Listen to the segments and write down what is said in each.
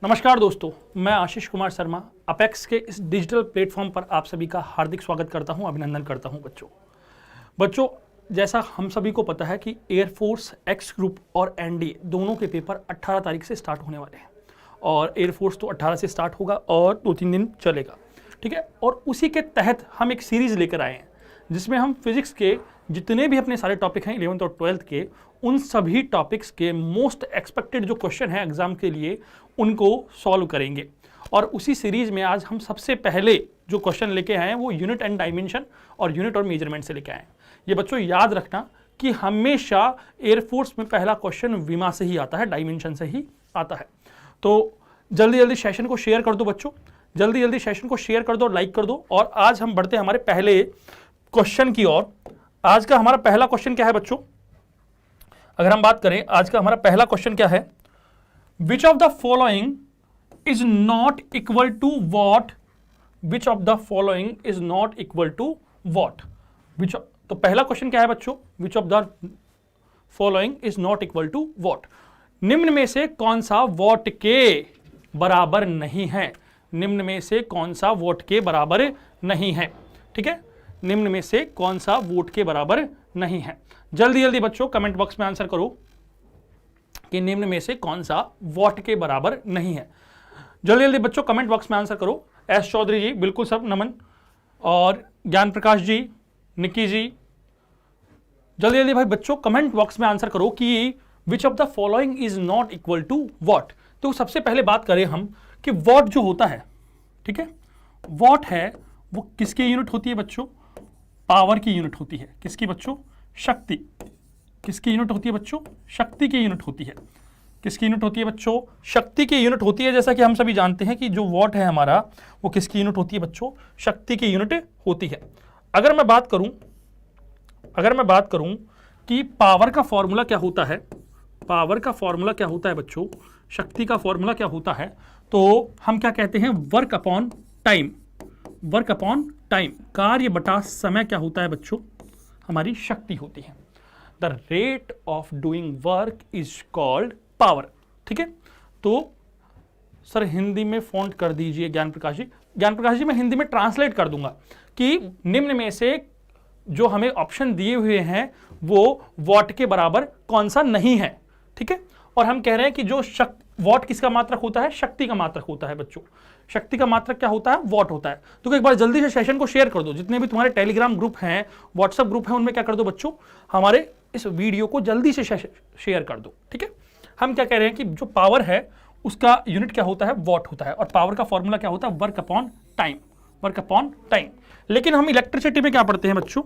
नमस्कार दोस्तों, मैं आशीष कुमार शर्मा अपेक्स के इस डिजिटल प्लेटफॉर्म पर आप सभी का हार्दिक स्वागत करता हूं, अभिनंदन करता हूं। बच्चों जैसा हम सभी को पता है कि एयरफोर्स एक्स ग्रुप और एनडीए दोनों के पेपर 18 तारीख से स्टार्ट होने वाले हैं और एयरफोर्स तो 18 से स्टार्ट होगा और 2-3 दिन चलेगा, ठीक है। और उसी के तहत हम एक सीरीज़ लेकर आए हैं जिसमें हम फिजिक्स के जितने भी अपने सारे टॉपिक हैं 11th और 12th के, उन सभी टॉपिक्स के मोस्ट एक्सपेक्टेड जो क्वेश्चन हैं एग्जाम के लिए उनको सॉल्व करेंगे। और उसी सीरीज में आज हम सबसे पहले जो क्वेश्चन लेके आए हैं वो यूनिट एंड डायमेंशन और यूनिट और मेजरमेंट से लेके आए हैं। ये बच्चों याद रखना कि हमेशा एयरफोर्स में पहला क्वेश्चन विमा से ही आता है, डायमेंशन से ही आता है। तो जल्दी जल्दी सेशन को शेयर कर दो बच्चों, जल्दी जल्दी सेशन को शेयर कर दो, लाइक कर दो। और आज हम बढ़ते हैं हमारे पहले क्वेश्चन की ओर। आज का हमारा पहला क्वेश्चन क्या है बच्चों? अगर हम बात करें आज का हमारा पहला क्वेश्चन क्या है, which of the following is not equal to what, which of the following is not equal to what, which. तो पहला क्वेश्चन क्या है बच्चों, which of the following is not equal to what, निम्न में से कौन सा वॉट के बराबर नहीं है, निम्न में से कौन सा वॉट के बराबर नहीं है, ठीक है। निम्न में से कौन सा वोट के बराबर नहीं है। जल्दी जल्दी बच्चों कमेंट बॉक्स में आंसर करो कि निम्न में से कौन सा वोट के बराबर नहीं है। जल्दी जल्दी बच्चों कमेंट बॉक्स में आंसर करो। एस चौधरी जी बिल्कुल सब नमन, और ज्ञान प्रकाश जी, निक्की जी, जल्दी जल्दी भाई बच्चों कमेंट बॉक्स में आंसर करो कि which of the following is not equal to watt. तो सबसे पहले बात करें हम कि वॉट जो होता है, ठीक है, वॉट है वो किसकी यूनिट होती है बच्चों? पावर की यूनिट होती है। किसकी बच्चों? शक्ति। किसकी यूनिट होती है बच्चों? शक्ति की यूनिट होती है। किसकी यूनिट होती है बच्चों? शक्ति की यूनिट होती है। जैसा कि हम सभी जानते हैं कि जो वॉट है हमारा वो किसकी यूनिट होती है बच्चों? शक्ति की यूनिट होती है। अगर मैं बात करूं कि पावर का फॉर्मूला क्या होता है, पावर का फॉर्मूला क्या होता है बच्चों, शक्ति का फॉर्मूला क्या होता है, तो हम क्या कहते हैं? Work upon time. Work upon time, कार्य बटा समय क्या होता है बच्चों? हमारी शक्ति होती है। The rate of doing work is called power, ठीक है। तो सर हिंदी में फॉन्ट कर दीजिए ज्ञान प्रकाश जी। ज्ञान प्रकाश जी मैं हिंदी में ट्रांसलेट कर दूंगा कि निम्न में से जो हमें ऑप्शन दिए हुए हैं वो वॉट के बराबर कौन सा नहीं है, ठीक है। और हम कह रहे हैं कि जो वॉट किसका मात्रक होता है? शक्ति का मात्रक होता है बच्चों। शक्ति का मात्रक क्या होता है? वॉट होता है। तो एक बार जल्दी से सेशन को शेयर कर दो, जितने भी तुम्हारे टेलीग्राम ग्रुप हैं, व्हाट्सएप ग्रुप हैं, उनमें क्या कर दो बच्चों, हमारे इस वीडियो को जल्दी से शेयर कर दो, ठीक है। हम क्या कह रहे हैं कि जो पावर है उसका यूनिट क्या होता है? वॉट होता है। और पावर का फॉर्मूला क्या होता है? Work upon time. Work upon time. लेकिन हम इलेक्ट्रिसिटी में क्या पढ़ते हैं बच्चों?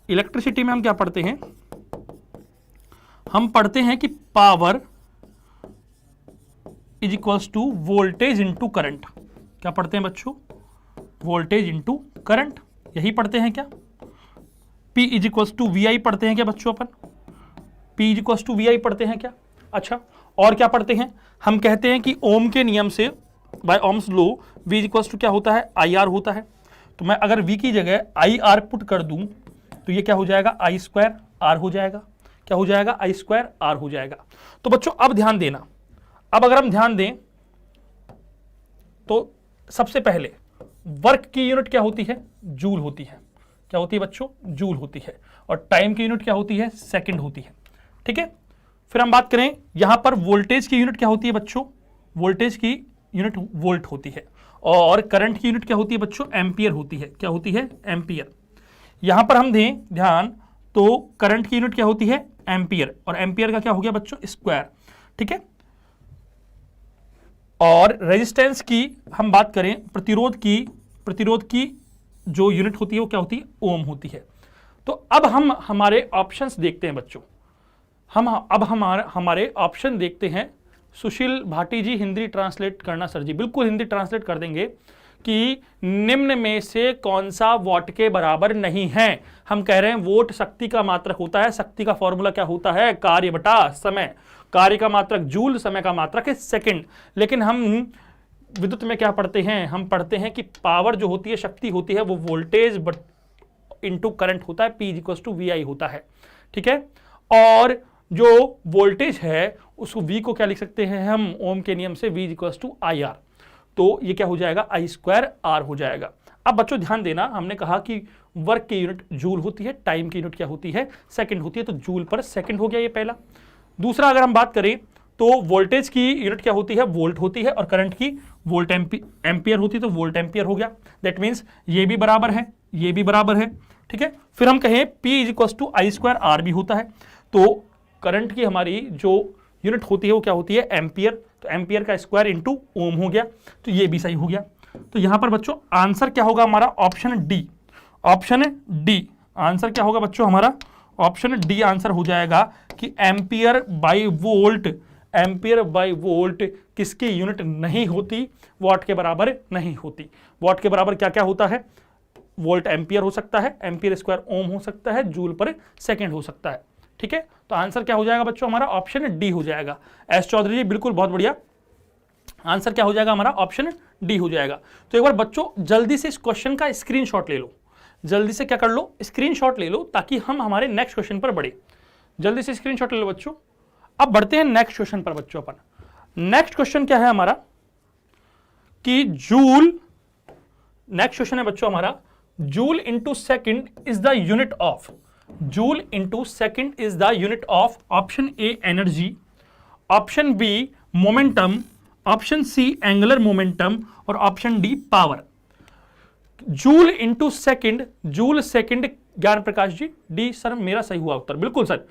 इलेक्ट्रिसिटी में हम क्या पढ़ते हैं? हम पढ़ते हैं कि power is equals to voltage into current. क्या पढ़ते हैं बच्चों? वोल्टेज इंटू करंट, यही पढ़ते हैं क्या? P is equals to VI पढ़ते हैं क्या बच्चों? अपन P is equals to VI पढ़ते हैं क्या? अच्छा, और क्या पढ़ते हैं? हम कहते हैं कि ओम के नियम से, by Ohm's law, V is equals to क्या होता है? IR होता है। तो मैं अगर V की जगह IR पुट कर दूं तो ये क्या हो जाएगा? I स्क्वायर R हो जाएगा। क्या हो जाएगा? I स्क्वायर R हो जाएगा। तो बच्चों अब ध्यान देना, अब अगर हम ध्यान दें तो सबसे पहले वर्क की यूनिट क्या होती है? जूल होती है। क्या होती है बच्चों? जूल होती है। और टाइम की यूनिट क्या होती है? सेकंड होती है, ठीक है। फिर हम बात करें यहां पर वोल्टेज की यूनिट क्या होती है बच्चों? वोल्टेज की यूनिट वोल्ट होती है। और करंट की यूनिट क्या होती है बच्चों? एम्पियर होती है। क्या होती है? एम्पियर। यहां पर हम दें ध्यान तो करंट की यूनिट क्या होती है? एम्पियर। और एम्पियर का क्या हो गया बच्चों? स्क्वायर, ठीक है। और रेजिस्टेंस की हम बात करें, प्रतिरोध की जो यूनिट होती है वो क्या होती है? ओम होती है। तो अब हम हमारे ऑप्शंस देखते हैं बच्चों। अब हमारे ऑप्शन देखते हैं। सुशील भाटी जी हिंदी ट्रांसलेट करना सर जी। बिल्कुल हिंदी ट्रांसलेट कर देंगे कि निम्न में से कौन सा वॉट के बराबर नहीं है। हम कह रहे हैं वोट शक्ति का मात्रक होता है। शक्ति का फॉर्मूला क्या होता है? कार्य बटा समय। कार्य का मात्रक जूल, समय का मात्रक है सेकंड। लेकिन हम विद्युत में क्या पढ़ते हैं? हम पढ़ते हैं कि पावर जो होती है, शक्ति होती है, वो वोल्टेज इंटू करंट होता है। P इक्वल्स टू VI होता है, ठीक है। और जो वोल्टेज है उसको V को क्या लिख सकते हैं हम, ओम के नियम से V इक्वल्स टू IR। तो ये क्या हो जाएगा, I²R हो जाएगा। अब बच्चों ध्यान देना, हमने कहा कि वर्क की यूनिट जूल होती है, टाइम की यूनिट क्या होती है, सेकंड होती है, तो जूल पर सेकंड हो गया ये पहला। दूसरा अगर हम बात करें तो वोल्टेज की यूनिट क्या होती है, वोल्ट होती है, और करंट की वोल्ट एम्पियर होती है, तो वोल्ट एम्पियर हो गया। दैट मीन्स ये भी बराबर है, ये भी बराबर है, ठीक है। फिर हम कहें P is equal to I²R भी होता है, तो करंट की हमारी जो यूनिट होती है वो क्या होती है, एम्पियर, तो एम्पियर का स्क्वायर इंटू ओम हो गया, तो ये भी सही हो गया। तो यहां पर बच्चों आंसर क्या होगा हमारा, option D. Option D answer क्या होगा बच्चों हमारा, ऑप्शन डी आंसर हो जाएगा कि ampere by volt, ampere by volt किसकी यूनिट नहीं होती, वॉट के बराबर नहीं होती। वॉट के बराबर क्या क्या होता है, वोल्ट एम्पियर हो सकता है, एम्पियर स्क्वायर ओम हो सकता है, जूल पर सेकंड हो सकता है, ठीक है। तो आंसर क्या हो जाएगा बच्चों हमारा, ऑप्शन डी हो जाएगा। एस चौधरी जी बिल्कुल, बहुत बढ़िया, आंसर क्या हो जाएगा हमारा, ऑप्शन डी हो जाएगा। तो एक बार बच्चों जल्दी से इस क्वेश्चन का स्क्रीनशॉट ले लो, जल्दी से क्या कर लो, स्क्रीनशॉट ले लो, ताकि हम हमारे नेक्स्ट क्वेश्चन पर बढ़े। जल्दी से स्क्रीनशॉट ले लो बच्चों। अब बढ़ते हैं नेक्स्ट क्वेश्चन पर बच्चों। अपन नेक्स्ट क्वेश्चन क्या है हमारा कि जूल, नेक्स्ट क्वेश्चन है बच्चों हमारा, joule into second is the unit of, joule into second is the unit of option A energy, option B momentum, option C angular momentum, और option D power. Joule into second, joule second, Gyan Prakash जी, D sir मेरा सही हुआ उत्तर, बिल्कुल sir,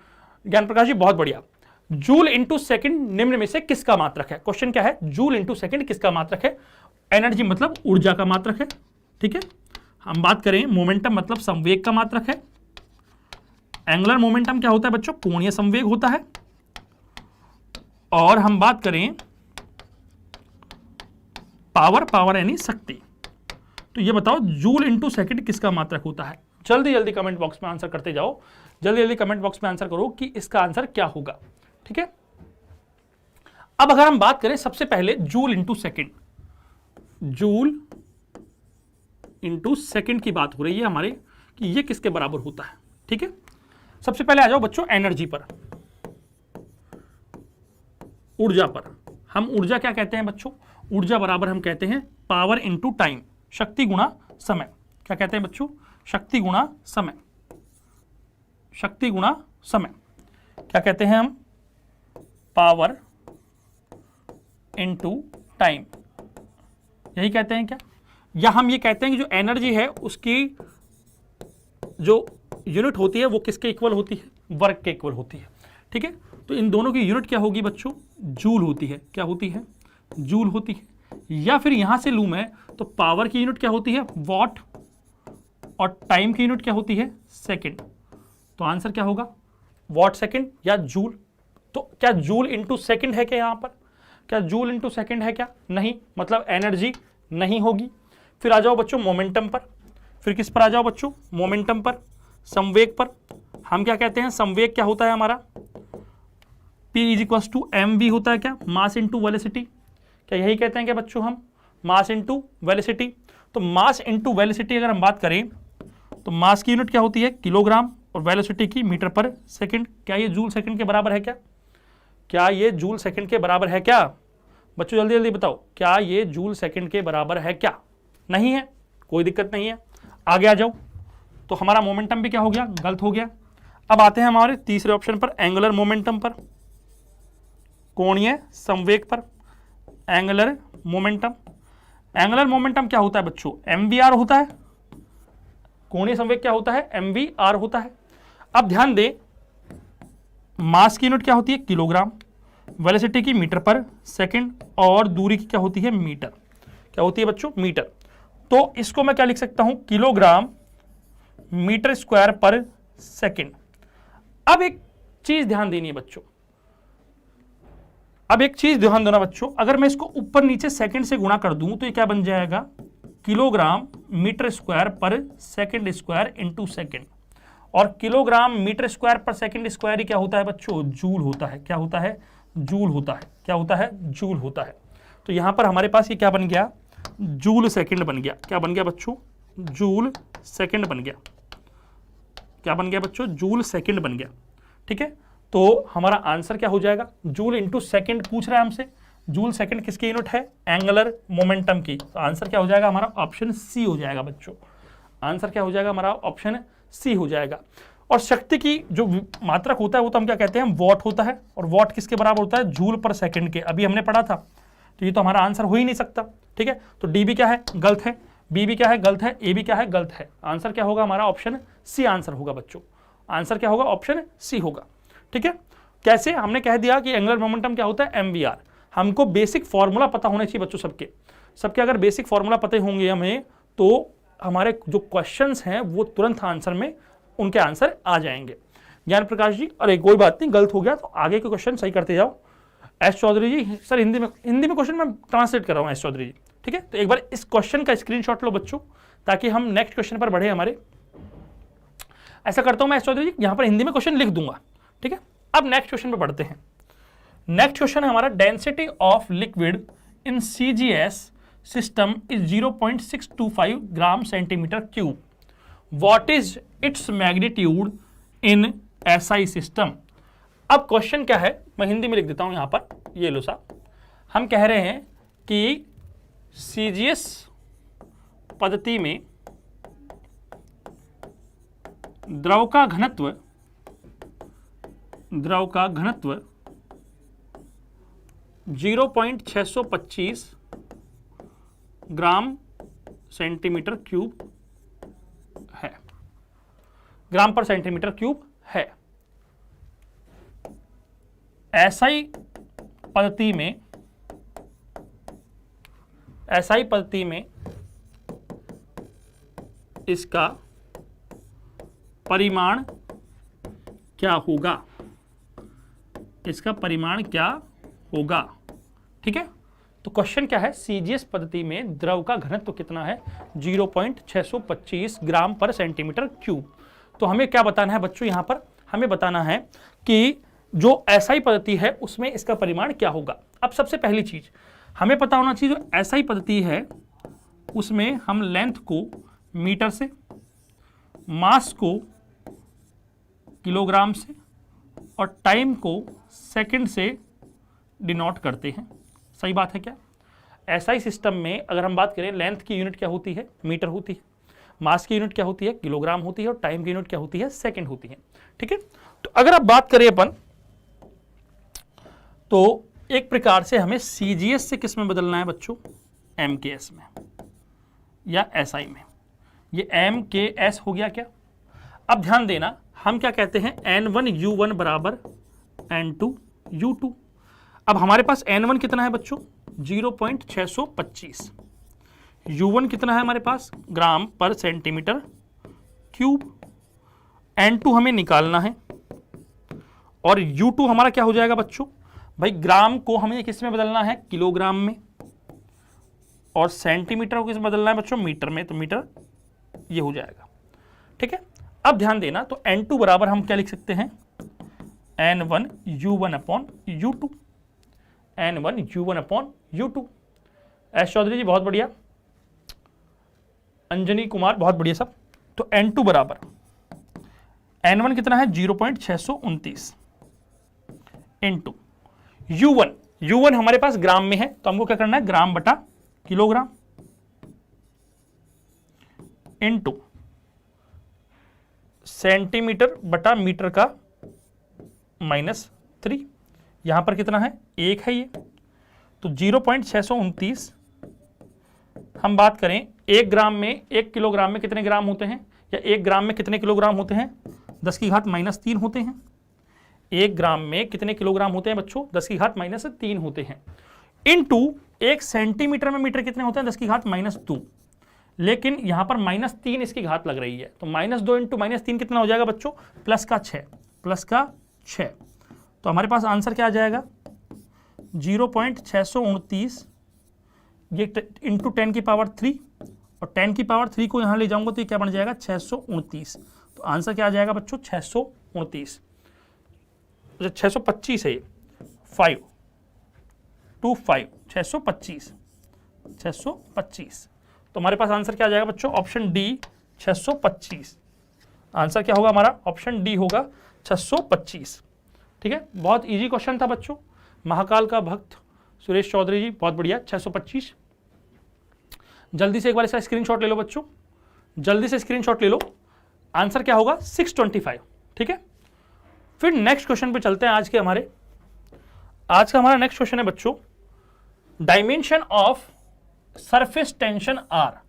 ज्ञान प्रकाश जी बहुत बढ़िया। Joule into second निम्न में से किसका मात्रक है, क्वेश्चन क्या है, जूल इंटू सेकेंड किसका मात्रक है, एनर्जी मतलब ऊर्जा का मात्रक है, ठीक है। हम बात करें मोमेंटम मतलब संवेग का मात्रक है, एंगुलर मोमेंटम क्या होता है बच्चों, कोणीय संवेग होता है, और हम बात करें पावर, पावर यानी शक्ति। तो ये बताओ जूल इंटू सेकेंड किसका मात्रक होता है, जल्दी जल्दी कमेंट बॉक्स में आंसर करते जाओ, जल्दी जल्दी कमेंट बॉक्स में आंसर करो कि इसका आंसर क्या होगा, ठीक है। अब अगर हम बात करें सबसे पहले joule into second, joule into second की बात हो रही है हमारे कि ये किसके बराबर होता है, ठीक है। सबसे पहले आ जाओ बच्चों एनर्जी पर, ऊर्जा पर। हम ऊर्जा क्या कहते हैं बच्चों, ऊर्जा बराबर हम कहते हैं पावर इंटू टाइम, शक्ति गुणा समय। क्या कहते हैं बच्चों, शक्ति गुणा समय, शक्ति गुणा समय। क्या कहते हैं हम, पावर इंटू टाइम, यही कहते हैं क्या, या हम ये कहते हैं कि जो एनर्जी है उसकी जो यूनिट होती है वो किसके इक्वल होती है, वर्क के इक्वल होती है, ठीक है। तो इन दोनों की यूनिट क्या होगी बच्चों, जूल होती है, क्या होती है, जूल होती है। या फिर यहां से लूं मैं तो पावर की यूनिट क्या होती है, वॉट, और टाइम की यूनिट क्या होती है, सेकंड। तो आंसर क्या होगा, वॉट सेकंड या जूल। तो क्या जूल इंटू सेकंड है क्या, यहां पर क्या जूल इंटू सेकंड है क्या, नहीं, मतलब एनर्जी नहीं होगी। फिर आ जाओ बच्चों मोमेंटम पर, फिर किस पर आ जाओ बच्चों, मोमेंटम पर, संवेग पर। हम क्या कहते हैं, संवेग क्या होता है हमारा, P is equal to mv होता है क्या, मास इंटू वेलोसिटी। क्या यही कहते हैं क्या बच्चों हम, मास इंटू वेलोसिटी। तो मास इंटू वेलोसिटी अगर हम बात करें तो मास की यूनिट क्या होती है, किलोग्राम, और वेलोसिटी की मीटर पर सेकंड। क्या ये जूल सेकंड के बराबर है क्या, क्या ये जूल सेकंड के बराबर है क्या बच्चों, जल्दी जल्दी बताओ, क्या ये जूल सेकंड के बराबर है क्या, नहीं है, कोई दिक्कत नहीं है, आगे आ जाओ। तो हमारा मोमेंटम भी क्या हो गया, गलत हो गया। अब आते हैं हमारे तीसरे ऑप्शन पर, एंगुलर मोमेंटम पर, कोणीय संवेग पर, एंगुलर मोमेंटम। एंगुलर मोमेंटम क्या होता है बच्चों, mvr होता है, कोणीय संवेग क्या होता है, mvr होता है। अब ध्यान दें, मास की यूनिट क्या होती है, किलोग्राम, वेलोसिटी की मीटर पर सेकंड, और दूरी की क्या होती है, मीटर। क्या होती है बच्चों, मीटर। तो इसको मैं क्या लिख सकता हूं, किलोग्राम मीटर स्क्वायर पर सेकंड। अब एक चीज ध्यान देनी है बच्चों, अब एक चीज ध्यान देना बच्चों, अगर मैं इसको ऊपर नीचे सेकंड से गुणा कर दूं तो ये क्या बन जाएगा, किलोग्राम मीटर स्क्वायर पर सेकंड स्क्वायर इंटू सेकंड। और किलोग्राम मीटर स्क्वायर पर सेकंड स्क्वायर ही क्या होता है बच्चों, जूल होता है। क्या होता है, जूल होता है। क्या होता है, जूल होता है। तो यहां पर हमारे पास ये क्या बन गया, जूल सेकंड बन गया। क्या बन गया बच्चों, जूल सेकंड बन गया। क्या बन गया बच्चों, जूल सेकंड बन गया, ठीक है। तो हमारा आंसर क्या हो जाएगा, जूल इंटू सेकेंड पूछ रहा है हमसे, जूल सेकेंड किसकी यूनिट है, एंगुलर मोमेंटम की। तो आंसर क्या हो जाएगा हमारा, ऑप्शन सी हो जाएगा बच्चों। आंसर क्या हो जाएगा हमारा, ऑप्शन सी हो जाएगा। और शक्ति की जो मात्रक होता है वो तो हम क्या कहते हैं, वॉट होता है, और वॉट किसके बराबर होता है, जूल पर सेकंड के, अभी हमने पढ़ा था। तो ये तो हमारा आंसर हो ही नहीं सकता, ठीक है। तो डी भी क्या है, गलत है, बी भी क्या है, गलत है, ए भी क्या है, गलत है। आंसर क्या होगा हमारा, ऑप्शन सी आंसर होगा बच्चों। आंसर क्या होगा, ऑप्शन सी होगा, ठीक है। कैसे, हमने कह दिया कि एंगुलर मोमेंटम क्या होता है, एमवीआर। हमको बेसिक फॉर्मूला पता होना चाहिए बच्चों, सबके अगर बेसिक फॉर्मूला पता होंगे हमें, तो हमारे जो क्वेश्चंस हैं वो तुरंत आंसर में उनके आंसर आ जाएंगे। ज्ञान प्रकाश जी, अरे कोई बात नहीं, गलत हो गया तो आगे के क्वेश्चन सही करते जाओ। एस चौधरी जी, सर हिंदी में क्वेश्चन मैं ट्रांसलेट कर रहा हूँ एस चौधरी जी, ठीक है। तो एक बार इस क्वेश्चन का स्क्रीनशॉट लो बच्चों, ताकि हम नेक्स्ट क्वेश्चन पर बढ़े हमारे। ऐसा करता हूं मैं एस चौधरी जी, यहां पर हिंदी में क्वेश्चन लिख दूंगा, ठीक है। अब नेक्स्ट क्वेश्चन पर बढ़ते हैं। नेक्स्ट क्वेश्चन है हमारा, density of liquid in CGS system is 0.625 gram centimetre cube, what is its magnitude in SI system. अब क्वेश्चन क्या है, मैं हिंदी में लिख देता हूं यहां पर, ये लो साहब। हम कह रहे हैं कि CGS पद्धति में द्रव का घनत्व 0.625 ग्राम सेंटीमीटर क्यूब है, ग्राम पर सेंटीमीटर क्यूब है। SI पद्धति में इसका परिमाण क्या होगा, इसका परिमाण क्या होगा, ठीक है। तो क्वेश्चन क्या है, CGS पद्धति में द्रव का घनत्व कितना है, 0.625 ग्राम पर सेंटीमीटर क्यूब। तो हमें क्या बताना है बच्चों, यहां पर हमें बताना है कि जो SI पद्धति है उसमें इसका परिमाण क्या होगा। अब सबसे पहली चीज हमें पता होना चाहिए, जो SI पद्धति है उसमें हम लेंथ को मीटर से, मास को किलोग्राम से, और टाइम को सेकंड से डिनोट करते हैं। सही बात है क्या। SI सिस्टम में अगर हम बात करें, लेंथ की यूनिट क्या होती है, मीटर होती है, मास की यूनिट क्या होती है, किलोग्राम होती है, और टाइम की यूनिट क्या होती है, सेकंड होती है, ठीक है। तो अगर आप बात करें अपन, तो एक प्रकार से हमें CGS से किस में बदलना है बच्चों, MKS में या SI में। ये MKS हो गया क्या। अब ध्यान देना, हम क्या कहते हैं, N1U1 बराबर N2U2। अब हमारे पास N1 कितना है बच्चों, 0.625, U1 कितना है हमारे पास, ग्राम पर सेंटीमीटर क्यूब, N2 हमें निकालना है, और U2 हमारा क्या हो जाएगा बच्चों, भाई ग्राम को हमें किस में बदलना है, किलोग्राम में, और सेंटीमीटर को किस में बदलना है बच्चों, मीटर में। तो मीटर ये हो जाएगा, ठीक है। अब ध्यान देना, तो N2 बराबर हम क्या लिख सकते हैं, N1U1 upon U2, N1U1 upon U2। S Chaudhary ji बहुत बढ़िया, अंजनी कुमार बहुत बढ़िया सब। तो N2 बराबर N1 कितना है, 0.629 इंटू U1 हमारे पास ग्राम में है, तो हमको क्या करना है, ग्राम बटा किलोग्राम, इंटू सेंटीमीटर बटा मीटर का -3। यहां पर कितना है, 1 है ये। तो 0.629 हम बात करें, 1 ग्राम में, 1 किलोग्राम में कितने ग्राम होते हैं, या 1 ग्राम में कितने किलोग्राम होते हैं, 10 की घात -3 होते हैं। 1 ग्राम में कितने किलोग्राम होते हैं बच्चों, 10 की घात -3 होते हैं। इनटू 1 सेंटीमीटर में मीटर कितने होते हैं, 10 की घात -2, लेकिन यहां पर -3 इसकी घात लग रही है, तो -2 इंटू -3 कितना हो जाएगा बच्चों, +6। तो हमारे पास आंसर क्या आ जाएगा, 0.629 ये इंटू 10 की पावर 3, और 10 की पावर 3 को यहां ले जाऊंगा तो ये क्या बन जाएगा, 629। तो आंसर क्या आ जाएगा बच्चों, 629, 625 है ये, 525, 625। तो हमारे पास आंसर क्या आ जाएगा बच्चों, ऑप्शन डी 625। आंसर क्या होगा हमारा, ऑप्शन डी होगा 625, ठीक है, बहुत इजी क्वेश्चन था बच्चों। महाकाल का भक्त सुरेश चौधरी जी, बहुत बढ़िया, 625। जल्दी से एक बार इसका स्क्रीनशॉट ले लो बच्चों, जल्दी से स्क्रीनशॉट ले लो। आंसर क्या होगा? 625। ठीक है, फिर नेक्स्ट क्वेश्चन पे चलते हैं। आज का हमारा नेक्स्ट क्वेश्चन है बच्चों, dimension of surface tension are,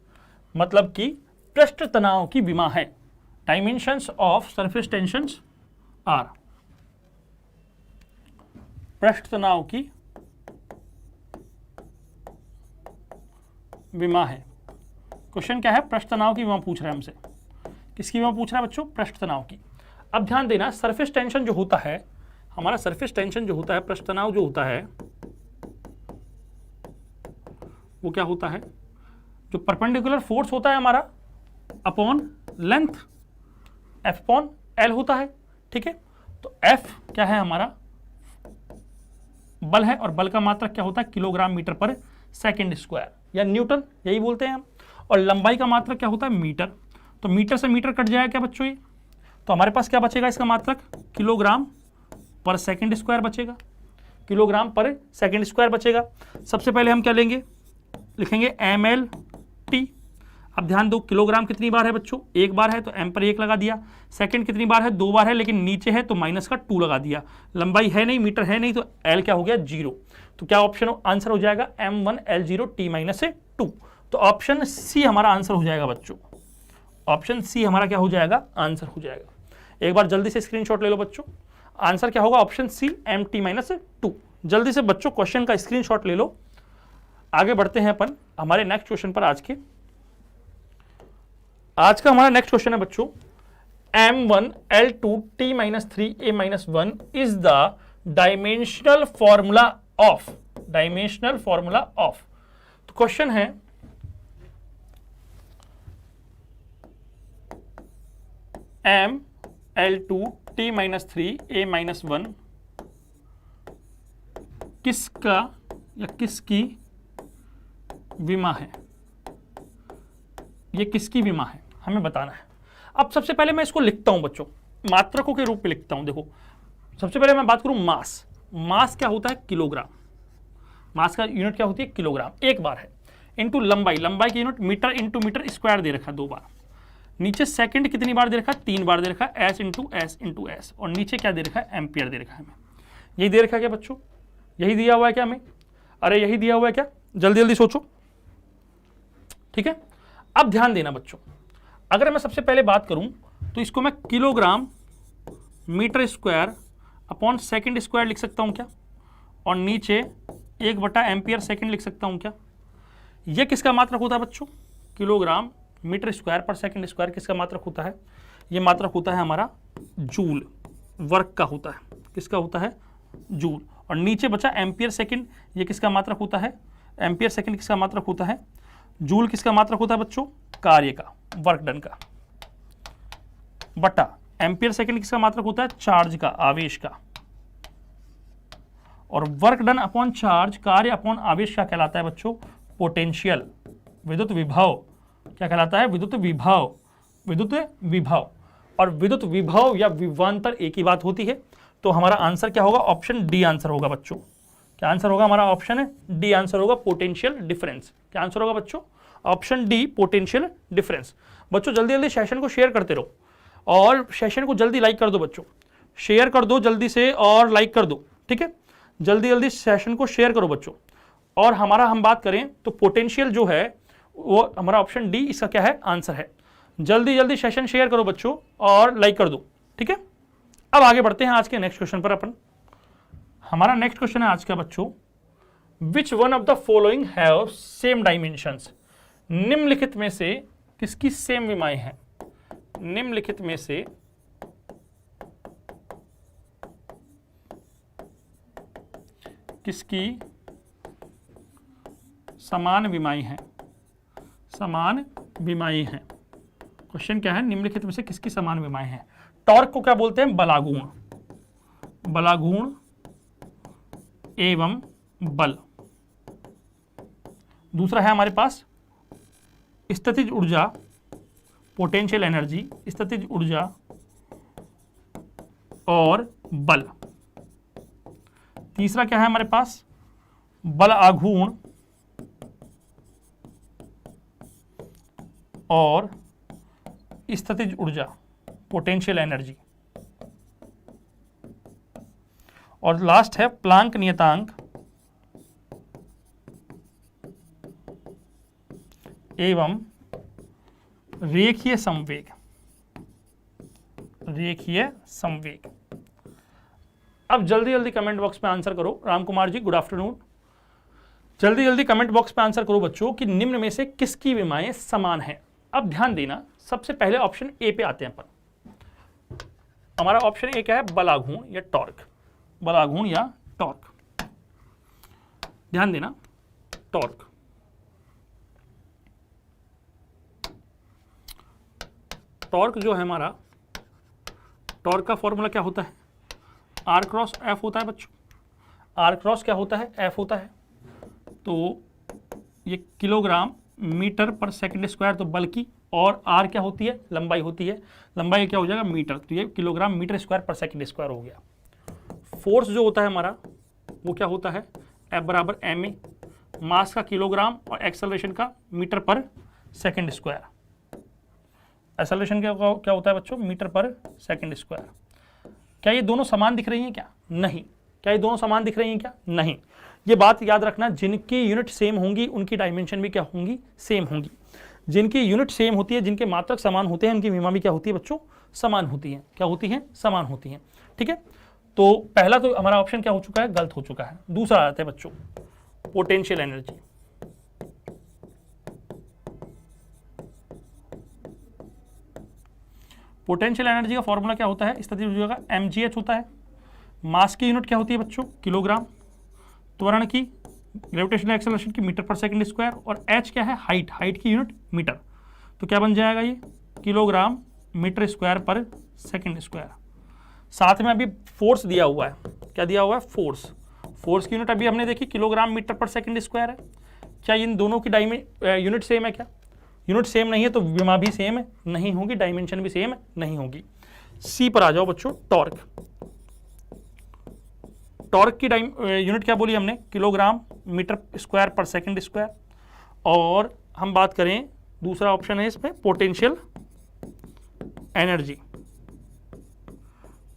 मतलब कि पृष्ठ तनाव की विमा है। Dimensions of surface tension are, पृष्ठ तनाव की विमा है। क्वेश्चन क्या है? पृष्ठ तनाव की विमा पूछ रहा है हमसे। किसकी विमा पूछ रहा है बच्चों? पृष्ठ तनाव की। अब ध्यान देना, सरफेस टेंशन जो होता है हमारा, सरफेस टेंशन जो होता है, पृष्ठ तनाव जो होता है, वो क्या होता है? जो परपेंडिकुलर फोर्स होता है हमारा upon length, F upon L होता है। ठीक है, तो एफ क्या है? हमारा बल है, और बल का मात्रक क्या होता है? किलोग्राम मीटर पर सेकंड स्क्वायर, या न्यूटन, यही बोलते हैं हम। और लंबाई का मात्रक क्या होता है? मीटर। तो मीटर से मीटर कट जाएगा क्या बच्चों? ये तो हमारे पास क्या बचेगा? इसका मात्रक किलोग्राम पर सेकंड स्क्वायर बचेगा, किलोग्राम पर सेकंड स्क्वायर बचेगा। सबसे पहले हम क्या लेंगे? लिखेंगे ml/t। अब ध्यान दो, किलोग्राम कितनी बार है बच्चों? एक बार है, तो m पर 1 लगा दिया। सेकंड कितनी बार है? 2 बार है, लेकिन नीचे है तो माइनस का 2 लगा दिया। लंबाई है नहीं, मीटर है नहीं, तो l क्या हो गया? 0। तो क्या ऑप्शन आंसर हो जाएगा? m1l0t-2। तो ऑप्शन सी हमारा आंसर हो जाएगा बच्चों। ऑप्शन सी हमारा क्या हो जाएगा? आंसर हो जाएगा। एक बार जल्दी से स्क्रीनशॉट ले लो बच्चों। आंसर क्या होगा? Option C, mt-2। जल्दी से बच्चों क्वेश्चन का स्क्रीनशॉट ले लो। आगे बढ़ते हैं अपन हमारे नेक्स्ट क्वेश्चन पर। आज का हमारा नेक्स्ट क्वेश्चन है बच्चों, m1l2t-3a-1 is the dimensional formula of. तो क्वेश्चन है, ml2t-3a-1 किसका या किसकी विमा है? ये किसकी विमा है हमें बताना है। अब सबसे पहले मैं इसको लिखता हूं बच्चों, मात्रकों के रूप में लिखता हूं। देखो, सबसे पहले मैं बात करूं मास क्या होता है? किलोग्राम। मास का यूनिट क्या होती है? किलोग्राम। एक बार है, इंटू लंबाई की unit metre into metre square दे रखा है 2 बार। नीचे सेकंड कितनी बार दे रखा है? 3 बार दे रखा है, एस इंटू एस। और नीचे क्या दे रखा है? एम्पियर दे रखा है हमें। यही दे रखा है क्या बच्चों? यही दिया हुआ है क्या हमें? अरे यही दिया हुआ है क्या? जल्दी जल्दी सोचो। ठीक है, अब ध्यान देना बच्चों, अगर मैं सबसे पहले बात करूं तो इसको मैं kilogram metre square upon second square लिख सकता हूं क्या? और नीचे 1/एम्पियर सेकंड लिख सकता हूं क्या? यह किसका मात्रक होता है बच्चों? किलोग्राम मीटर स्क्वायर पर सेकंड स्क्वायर किसका मात्रक होता है? यह मात्रक होता है हमारा जूल, वर्क का होता है। किसका होता है? जूल। और नीचे बचा एम्पियर सेकंड, ये किसका मात्रक होता है? एम्पियर सेकंड किसका मात्रक होता है? जूल किसका मात्रक होता है बच्चों? कार्य का, वर्क डन का। बटा एम्पियर सेकंड किसका मात्रक होता है? चार्ज का, आवेश का। और वर्क डन अपॉन चार्ज, कार्य अपॉन आवेश क्या कहलाता है बच्चों? पोटेंशियल, विद्युत विभव। क्या कहलाता है? विद्युत विभव। और विद्युत विभव या विभवांतर एक ही बात होती है। तो हमारा आंसर क्या होगा? ऑप्शन डी आंसर होगा बच्चों। क्या आंसर होगा? हमारा ऑप्शन है डी आंसर होगा, पोटेंशियल डिफरेंस। क्या आंसर होगा बच्चों? Option D, potential difference. बच्चों जल्दी जल्दी सेशन को शेयर करते रहो, और सेशन को जल्दी लाइक कर दो बच्चों। शेयर कर दो जल्दी से और लाइक कर दो। ठीक है, जल्दी जल्दी सेशन को शेयर करो बच्चों। और हम बात करें तो पोटेंशियल जो है वो हमारा ऑप्शन डी इसका क्या है? आंसर है। जल्दी जल्दी सेशन शेयर करो बच्चों और लाइक कर दो। ठीक है, अब आगे बढ़ते हैं आज के नेक्स्ट क्वेश्चन पर। अपन हमारा नेक्स्ट क्वेश्चन है आज का बच्चों, which one of the following have same dimensions. निम्नलिखित में से किसकी सेम विमाएं हैं? निम्नलिखित में से किसकी समान विमाएं हैं? समान विमाएं हैं। क्वेश्चन क्या है? निम्नलिखित में से किसकी समान विमाएं हैं? टॉर्क को क्या बोलते हैं? बलागुण। बलागुण एवं बल। दूसरा है हमारे पास स्थितिज ऊर्जा, पोटेंशियल एनर्जी, स्थितिज ऊर्जा और बल। तीसरा क्या है हमारे पास, बल आघूर्ण और स्थितिज ऊर्जा, पोटेंशियल एनर्जी। और लास्ट है प्लांक नियतांक एवं रेखीय संवेग। रेखीय संवेग। अब जल्दी जल्दी कमेंट बॉक्स में आंसर करो। Ram Kumar ji good afternoon. जल्दी जल्दी कमेंट बॉक्स में आंसर करो बच्चों कि निम्न में से किसकी विमाएं समान हैं। अब ध्यान देना, सबसे पहले ऑप्शन ए पे आते हैं अपन। हमारा ऑप्शन ए क्या है, बलाघूर्ण या टॉर्क। बलाघूर्ण या टॉर्क। ध्यान देना, टॉर्क। टॉर्क जो है हमारा, टॉर्क का फॉर्मूला क्या होता है, आर क्रॉस एफ होता है बच्चों। आर क्रॉस क्या होता है, एफ होता है। तो ये किलोग्राम मीटर पर सेकंड स्क्वायर, तो बल की, और आर क्या होती है, लंबाई होती है। लंबाई क्या हो जाएगा, मीटर, तो ये किलोग्राम मीटर स्क्वायर पर सेकंड स्क्वायर हो गया। फोर्स जो होता है हमारा वो क्या होता है, एफ बराबर एम ए, मास का किलोग्राम और एक्सेलरेशन का मीटर पर सेकंड स्क्वायर। एक्सेलरेशन क्या होता है बच्चों, मीटर पर सेकंड स्क्वायर। क्या ये दोनों समान दिख रही हैं क्या, नहीं। क्या ये दोनों समान दिख रही हैं क्या, नहीं। ये बात याद रखना, जिनकी यूनिट सेम होंगी उनकी डायमेंशन भी क्या होंगी, सेम होंगी। जिनकी यूनिट सेम होती है, जिनके मात्रक समान होते हैं, उनकी विमा भी क्या होती है बच्चों, समान होती है। क्या होती है, समान होती है। ठीक है, तो पहला तो हमारा ऑप्शन क्या हो चुका है, गलत हो चुका है। दूसरा आता है बच्चों पोटेंशियल एनर्जी। पोटेंशियल एनर्जी का फॉर्मूला क्या होता है, स्थितिज ऊर्जा का mgh होता है। मास की यूनिट क्या होती है बच्चों, किलोग्राम। त्वरण की, ग्रेविटेशनल एक्सेलरेशन की, मीटर पर सेकंड स्क्वायर। और h क्या है, हाइट, हाइट की यूनिट मीटर। तो क्या बन जाएगा ये, किलोग्राम मीटर स्क्वायर पर सेकंड स्क्वायर। साथ में अभी फोर्स दिया हुआ है, क्या दिया हुआ है, फोर्स। फोर्स की यूनिट अभी हमने देखी किलोग्राम मीटर पर सेकंड स्क्वायर है। क्या इन दोनों की यूनिट सेम है क्या, यूनिट सेम नहीं है तो विमा भी सेम नहीं होगी, डायमेंशन भी सेम नहीं होगी। सी पर आ जाओ बच्चों, टॉर्क। टॉर्क की यूनिट क्या बोली हमने, किलोग्राम मीटर स्क्वायर पर सेकंड स्क्वायर। और हम बात करें, दूसरा ऑप्शन है इसमें पोटेंशियल एनर्जी।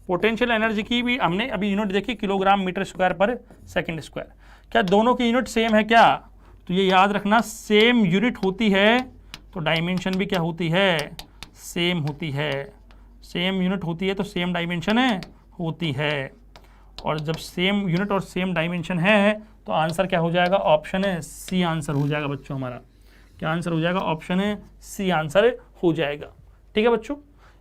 पोटेंशियल एनर्जी की भी हमने अभी यूनिट देखी, किलोग्राम मीटर स्क्वायर पर सेकंड स्क्वायर। क्या दोनों की यूनिट सेम है क्या, तो ये याद रखना, सेम यूनिट होती है तो डायमेंशन भी क्या होती है, सेम होती है। सेम यूनिट होती है तो सेम डायमेंशन होती है। और जब सेम यूनिट और सेम डायमेंशन है तो आंसर क्या हो जाएगा, ऑप्शन है सी आंसर हो जाएगा बच्चों हमारा। क्या आंसर हो जाएगा, ऑप्शन है सी आंसर हो जाएगा। ठीक है बच्चों,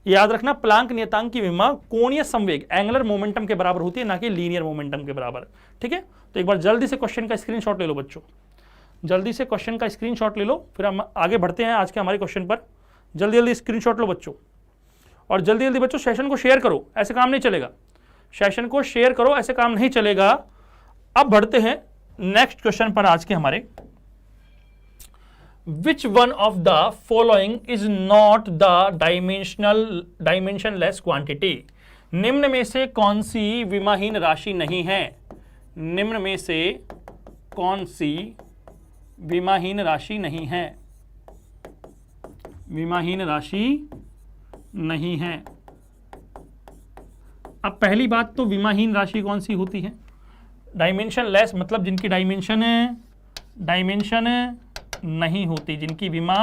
याद रखना, प्लांक नियतांक की विमा कोणीय संवेग, एंगुलर मोमेंटम के बराबर होती है, ना कि लीनियर मोमेंटम के बराबर। ठीक है, तो एक बार जल्दी से क्वेश्चन का स्क्रीनशॉट ले लो बच्चों, जल्दी से क्वेश्चन का स्क्रीनशॉट ले लो, फिर हम आगे बढ़ते हैं आज के हमारे क्वेश्चन पर। जल्दी जल्दी स्क्रीनशॉट लो बच्चों, और जल्दी जल्दी बच्चों सेशन को शेयर करो, ऐसे काम नहीं चलेगा। सेशन को शेयर करो, ऐसे काम नहीं चलेगा। अब बढ़ते हैं नेक्स्ट क्वेश्चन पर आज के हमारे। Which one of the following is not the dimensionless quantity? निम्न में से कौन सी विमाहीन राशि नहीं है, निम्न में से कौन सी विमाहीन राशि नहीं है, विमाहीन राशि नहीं है। अब पहली बात तो विमाहीन राशि कौन सी होती है, डायमेंशन लेस, मतलब जिनकी डायमेंशन नहीं होती, जिनकी विमा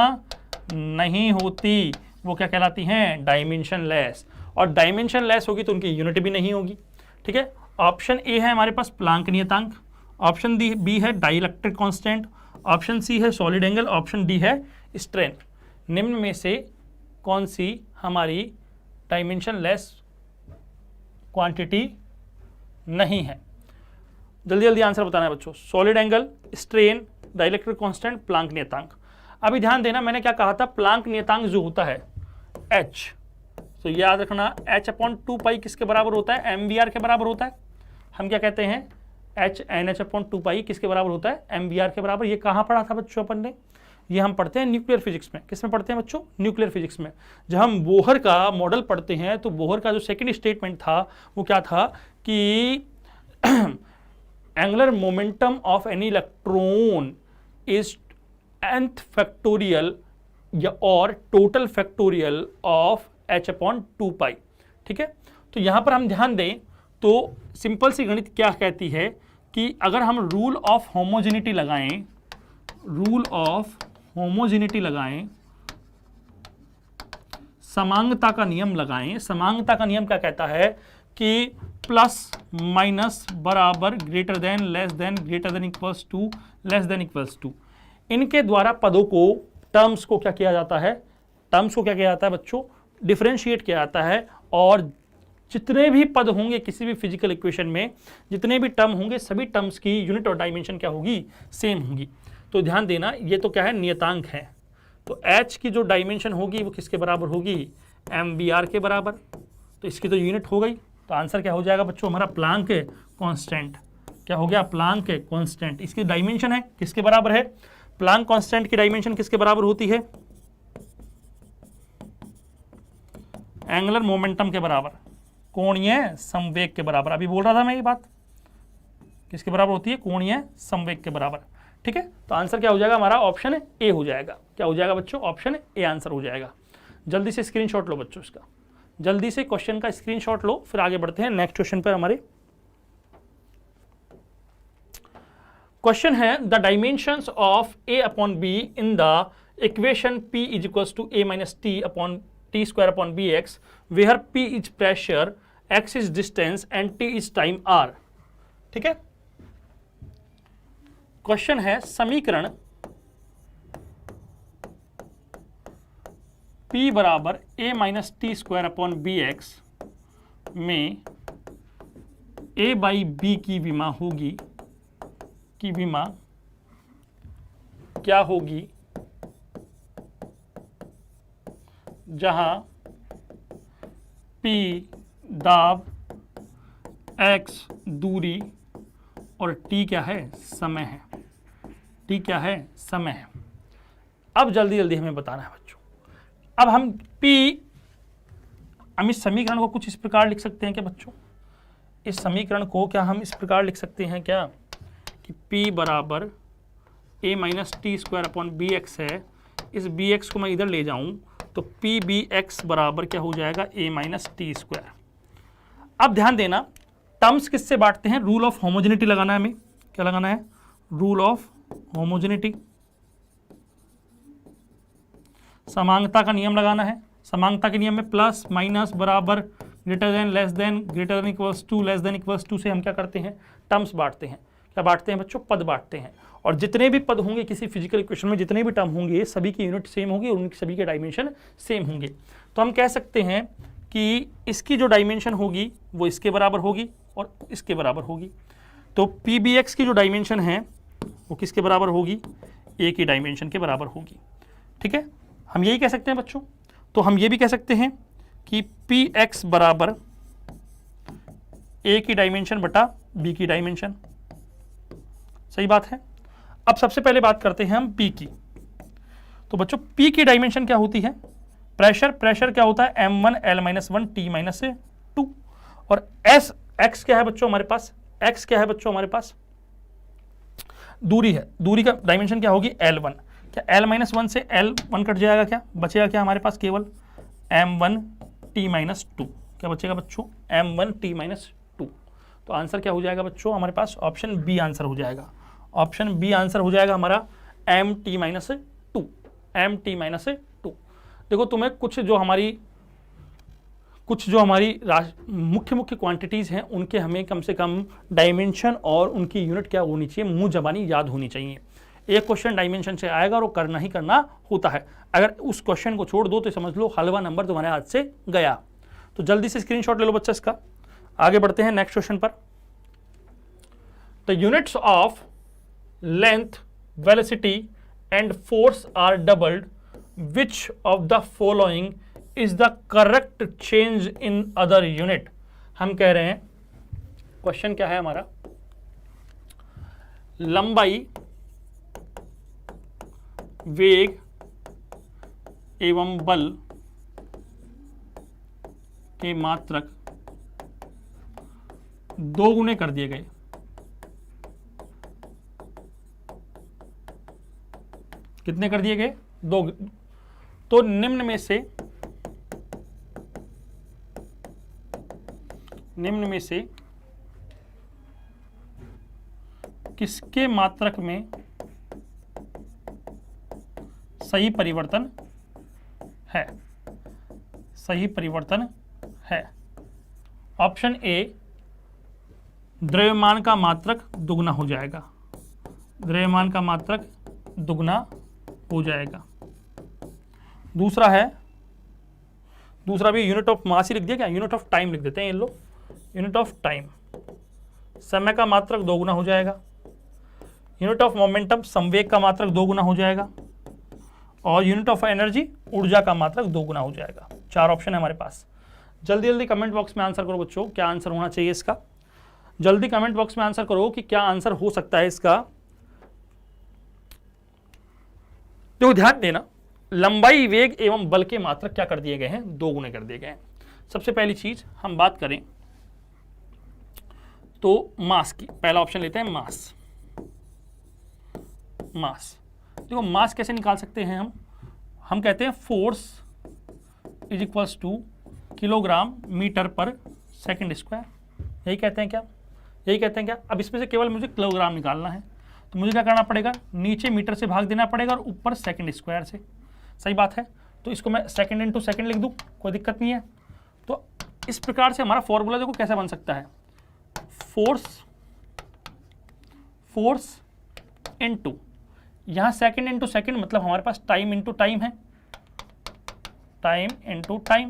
नहीं होती, वो क्या कहलाती हैं, डायमेंशन लेस। और डायमेंशन लेस होगी तो उनकी यूनिट भी नहीं होगी। ठीक है, ऑप्शन ए है हमारे पास प्लांक नियतांक, ऑप्शन बी है डाइलेक्ट्रिक कांस्टेंट, ऑप्शन सी है सॉलिड एंगल, ऑप्शन डी है स्ट्रेन। निम्न में से कौन सी हमारी डायमेंशन लेस क्वांटिटी नहीं है, जल्दी जल्दी आंसर बताना है बच्चों। Solid angle, strain, dielectric constant, Planck नियतांक। अभी ध्यान देना, मैंने क्या कहा था, प्लांक नियतांक जो होता है h, तो याद रखना h/2 किसके बराबर होता है, mvr के बराबर होता है। हम क्या कहते हैं, h NH/2 किसके बराबर होता है, mvr के बराबर। ये कहाँ पढ़ा था बच्चों अपन ने, ये हम पढ़ते हैं न्यूक्लियर फिजिक्स में। किस में पढ़ते हैं बच्चों, न्यूक्लियर फिजिक्स में। जब हम बोहर का मॉडल पढ़ते हैं तो बोहर का जो सेकंड स्टेटमेंट था वो क्या था कि angular momentum of any electron is nth factorial या और टोटल फैक्टोरियल ऑफ h/2 पाई। ठीक है, तो यहां पर हम ध्यान दें तो सिंपल सी गणित क्या कहती है कि अगर हम रूल ऑफ होमोजेनिटी लगाएं, समांगता का नियम लगाएं, समांगता का नियम क्या कहता है कि प्लस माइनस बराबर greater than less than greater than equals to less than equals to, इनके द्वारा पदों को टर्म्स को क्या किया जाता है, टर्म्स को क्या किया जाता है बच्चों, डिफरेंशिएट किया जाता है। और जितने भी पद होंगे किसी भी फिजिकल इक्वेशन में, जितने भी टर्म होंगे सभी टर्म्स की यूनिट और डायमेंशन क्या होगी, सेम होगी। तो ध्यान देना ये तो क्या है, नियतांक है। तो h की जो डायमेंशन होगी वो किसके बराबर होगी, mvr के बराबर। तो इसकी तो यूनिट हो गई, तो आंसर क्या हो जाएगा बच्चों हमारा, प्लांक कांस्टेंट। क्या हो गया, प्लांक कांस्टेंट। इसकी डायमेंशन है किसके बराबर है, प्लांक कांस्टेंट की डायमेंशन किसके बराबर होती है, एंगुलर मोमेंटम के बराबर, कोणीय संवेग के बराबर। अभी बोल रहा था मैं ये बात, किसके बराबर होती है, कोणीय संवेग के बराबर। ठीक है, तो आंसर क्या हो जाएगा हमारा, ऑप्शन ए हो जाएगा। क्या हो जाएगा बच्चों, ऑप्शन ए आंसर हो जाएगा। जल्दी से स्क्रीनशॉट लो बच्चों इसका, जल्दी से क्वेश्चन का स्क्रीनशॉट लो, फिर आगे बढ़ते हैं नेक्स्ट क्वेश्चन पर हमारे। क्वेश्चन है the dimensions of a upon b in the equation p is equals to a minus t upon t square upon bx where p is pressure, x is distance and t is time r। ठीक है, question है समीकरण p बराबर a minus T square upon B X में a by B की विमा होगी, की विमा क्या होगी जहां p दाब, x दूरी और t क्या है, समय है। t क्या है, समय है। अब जल्दी जल्दी हमें बताना है बच्चों। अब हम इस समीकरण को कुछ इस प्रकार लिख सकते हैं क्या बच्चों, इस समीकरण को क्या हम इस प्रकार लिख सकते हैं क्या कि p बराबर a minus T square upon B X है। इस बी एक्स को मैं इधर ले जाऊं तो पी बी एक्स बराबर क्या हो जाएगा, a माइनस टी स्क्वायर। अब ध्यान देना टर्म्स किससे बांटते हैं, रूल ऑफ होमोजेनिटी लगाना है हमें। क्या लगाना है, रूल ऑफ होमोजेनिटी, समांगता का नियम लगाना है। समांगता के नियम में प्लस माइनस बराबर greater than less than greater than equals to less than equals to से हम क्या करते हैं, टर्म्स बांटते हैं। क्या बांटते हैं बच्चों, पद बांटते हैं। और जितने भी पद होंगे किसी फिजिकल इक्वेशन में, जितने भी टर्म होंगे सभी की यूनिट सेम होगी और उनकी सभी के डायमेंशन सेम होंगे। तो हम कह सकते हैं कि इसकी जो डायमेंशन होगी वो इसके बराबर होगी और इसके बराबर होगी। तो पी बी एक्स की जो डायमेंशन है वो किसके बराबर होगी, ए की डायमेंशन के बराबर होगी। ठीक है, हम यही कह सकते हैं बच्चों। तो हम ये भी कह सकते हैं कि पी एक्स बराबर ए की डायमेंशन बटा बी की डायमेंशन। सही बात है। अब सबसे पहले बात करते हैं हम पी की। तो बच्चों पी की डायमेंशन क्या होती है, प्रेशर, प्रेशर क्या होता है m1 L-1 T-2। और एस एक्स क्या है बच्चों हमारे पास, एक्स क्या है बच्चों हमारे पास, दूरी है। दूरी का डायमेंशन क्या होगी L1। क्या L-1 से L1 कट जाएगा, क्या बचेगा, क्या हमारे पास केवल m1 T-2। क्या बचेगा बच्चों, m1 T-2। तो आंसर क्या हो जाएगा बच्चों हमारे पास, ऑप्शन बी आंसर हो जाएगा। ऑप्शन बी आंसर हो जाएगा हमारा mt-2, mt-2। देखो तुम्हें कुछ जो हमारी मुख्य मुख्य क्वांटिटीज़ हैं उनके हमें कम से कम डायमेंशन और उनकी यूनिट क्या होनी चाहिए, मुंह जबानी याद होनी चाहिए। एक क्वेश्चन डायमेंशन से आएगा और वो करना ही करना होता है। अगर उस क्वेश्चन को छोड़ दो तो समझ लो हलवा नंबर तुम्हारे हाथ से गया। तो जल्दी से स्क्रीनशॉट ले लो बच्चा इसका। आगे बढ़ते हैं नेक्स्ट क्वेश्चन पर। The units of length, velocity and force are doubled, which of the following is the correct change in other unit. हम कह रहे हैं क्वेश्चन क्या है हमारा, लंबाई, वेग एवं बल के मात्रक 2 गुने कर दिए गए। कितने कर दिए गए? 2। तो निम्न में से किसके मात्रक में सही परिवर्तन है? सही परिवर्तन है। ऑप्शन ए, द्रव्यमान का मात्रक दुगना हो जाएगा। द्रव्यमान का मात्रक दुगना हो जाएगा। दूसरा भी यूनिट ऑफ मास ही लिख दिया क्या? यूनिट ऑफ टाइम लिख देते हैं ये लोग। यूनिट ऑफ टाइम, समय का मात्रक दोगुना हो जाएगा। यूनिट ऑफ मोमेंटम, संवेग का मात्रक दोगुना हो जाएगा। और यूनिट ऑफ एनर्जी, ऊर्जा का मात्रक दोगुना हो जाएगा। 4 ऑप्शन है हमारे पास। जल्दी जल्दी कमेंट बॉक्स में आंसर करो बच्चों, क्या आंसर होना चाहिए इसका। जल्दी कमेंट बॉक्स में आंसर करो कि क्या आंसर हो सकता है इसका। देखो ध्यान देना, लंबाई, वेग एवं बल के मात्रक क्या कर दिए गए हैं? 2 गुने कर दिए गए हैं। सबसे पहली चीज हम बात करें तो मास की। पहला ऑप्शन लेते हैं मास। देखो मास कैसे निकाल सकते हैं हम कहते हैं force is equals to kilogram metre पर सेकंड स्क्वायर। यही कहते हैं क्या? अब इसमें से केवल मुझे किलोग्राम निकालना है, तो मुझे क्या करना पड़ेगा? नीचे मीटर से भाग देना पड़ेगा और ऊपर सेकंड स्क्वायर से। सही बात है। तो इसको मैं सेकंड इंटू सेकंड लिख दूं, कोई दिक्कत नहीं है। तो इस प्रकार से हमारा फॉर्मूला देखो कैसा बन सकता है। फोर्स इंटू, यहां सेकंड इंटू सेकंड मतलब हमारे पास टाइम इंटू टाइम है। टाइम इंटू टाइम,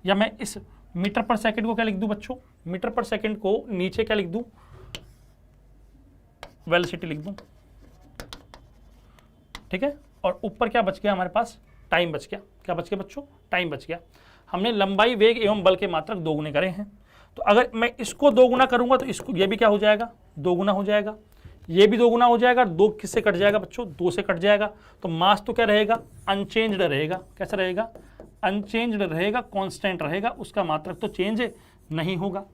या मैं इस मीटर पर सेकंड को क्या लिख दूं बच्चों? मीटर पर सेकंड को नीचे क्या लिख दूं? वेलोसिटी लिख दूं। ठीक है। और ऊपर क्या बच गया हमारे पास? टाइम बच गया। क्या बच गया बच्चों? टाइम बच गया। हमने लंबाई, वेग एवं बल के मात्रक 2 गुने करे हैं। तो अगर मैं इसको 2 गुना करूंगा तो इसको, ये भी क्या हो जाएगा? 2 गुना हो जाएगा। ये भी 2 गुना हो जाएगा। 2 किससे कट जाएगा बच्चों? 2 से कट जाएगा। तो मास तो क्या रहेगा? अनचेंज्ड रहेगा। कैसा रहेगा? अनचेंज्ड रहेगा, कांस्टेंट रहेगा, उसका मात्रक तो चेंज नहीं होगा।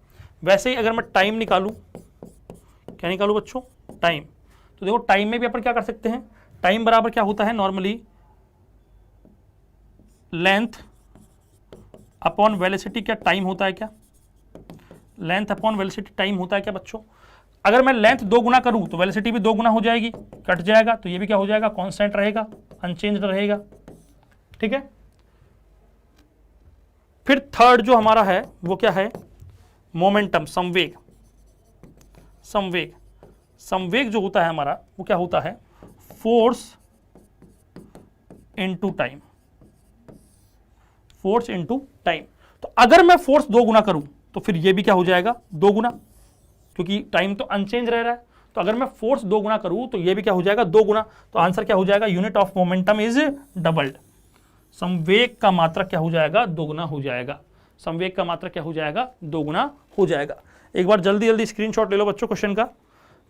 वैसे ही अगर मैं टाइम निकालूं, क्या निकालूं बच्चों? टाइम। तो देखो टाइम में भी अपन क्या कर सकते हैं? टाइम बराबर क्या होता है नॉर्मली? Length upon velocity. क्या टाइम होता है क्या? लेंथ अपॉन वेलोसिटी टाइम होता है क्या बच्चों? अगर मैं लेंथ 2 गुना करूं तो वेलोसिटी भी 2 गुना हो जाएगी, कट जाएगा। तो ये भी क्या हो जाएगा? कांस्टेंट रहेगा, अनचेंज्ड रहेगा। ठीक है। फिर थर्ड जो हमारा है वो क्या है? मोमेंटम, संवेग जो होता है हमारा वो क्या होता है? Force into time. तो अगर मैं फोर्स 2 गुना करूं तो फिर ये भी क्या हो जाएगा? 2 गुना, क्योंकि टाइम तो अनचेंज रह रहा है। तो अगर मैं फोर्स 2 गुना करूं तो ये भी क्या हो जाएगा? 2 गुना। तो आंसर क्या हो जाएगा? Unit of momentum is doubled. संवेग का मात्रक क्या हो जाएगा? 2 गुना हो जाएगा। संवेग का मात्रक क्या हो जाएगा? 2 गुना हो जाएगा। एक बार जल्दी जल्दी स्क्रीनशॉट ले लो बच्चों क्वेश्चन का।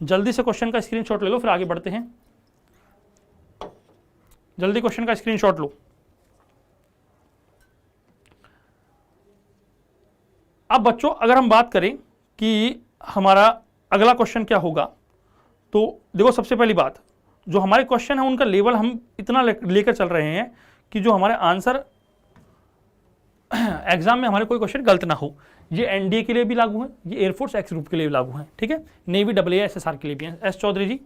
जल्दी से क्वेश्चन का स्क्रीनशॉट ले लो, फिर आगे बढ़ते हैं। जल्दी क्वेश्चन का स्क्रीनशॉट लो। अब बच्चों अगर हम बात करें कि हमारा अगला क्वेश्चन क्या होगा, तो देखो सबसे पहली बात, जो हमारे क्वेश्चन है उनका लेवल हम इतना लेकर चल रहे हैं कि जो हमारे आंसर एग्जाम में हमारे कोई क्वेश्चन गलत ना हो। ये एनडीए के लिए भी लागू है, ये एयरफोर्स एक्स ग्रुप के लिए भी लागू है। ठीक है। नेवी AASSR के लिए भी है। S Chaudhary ji,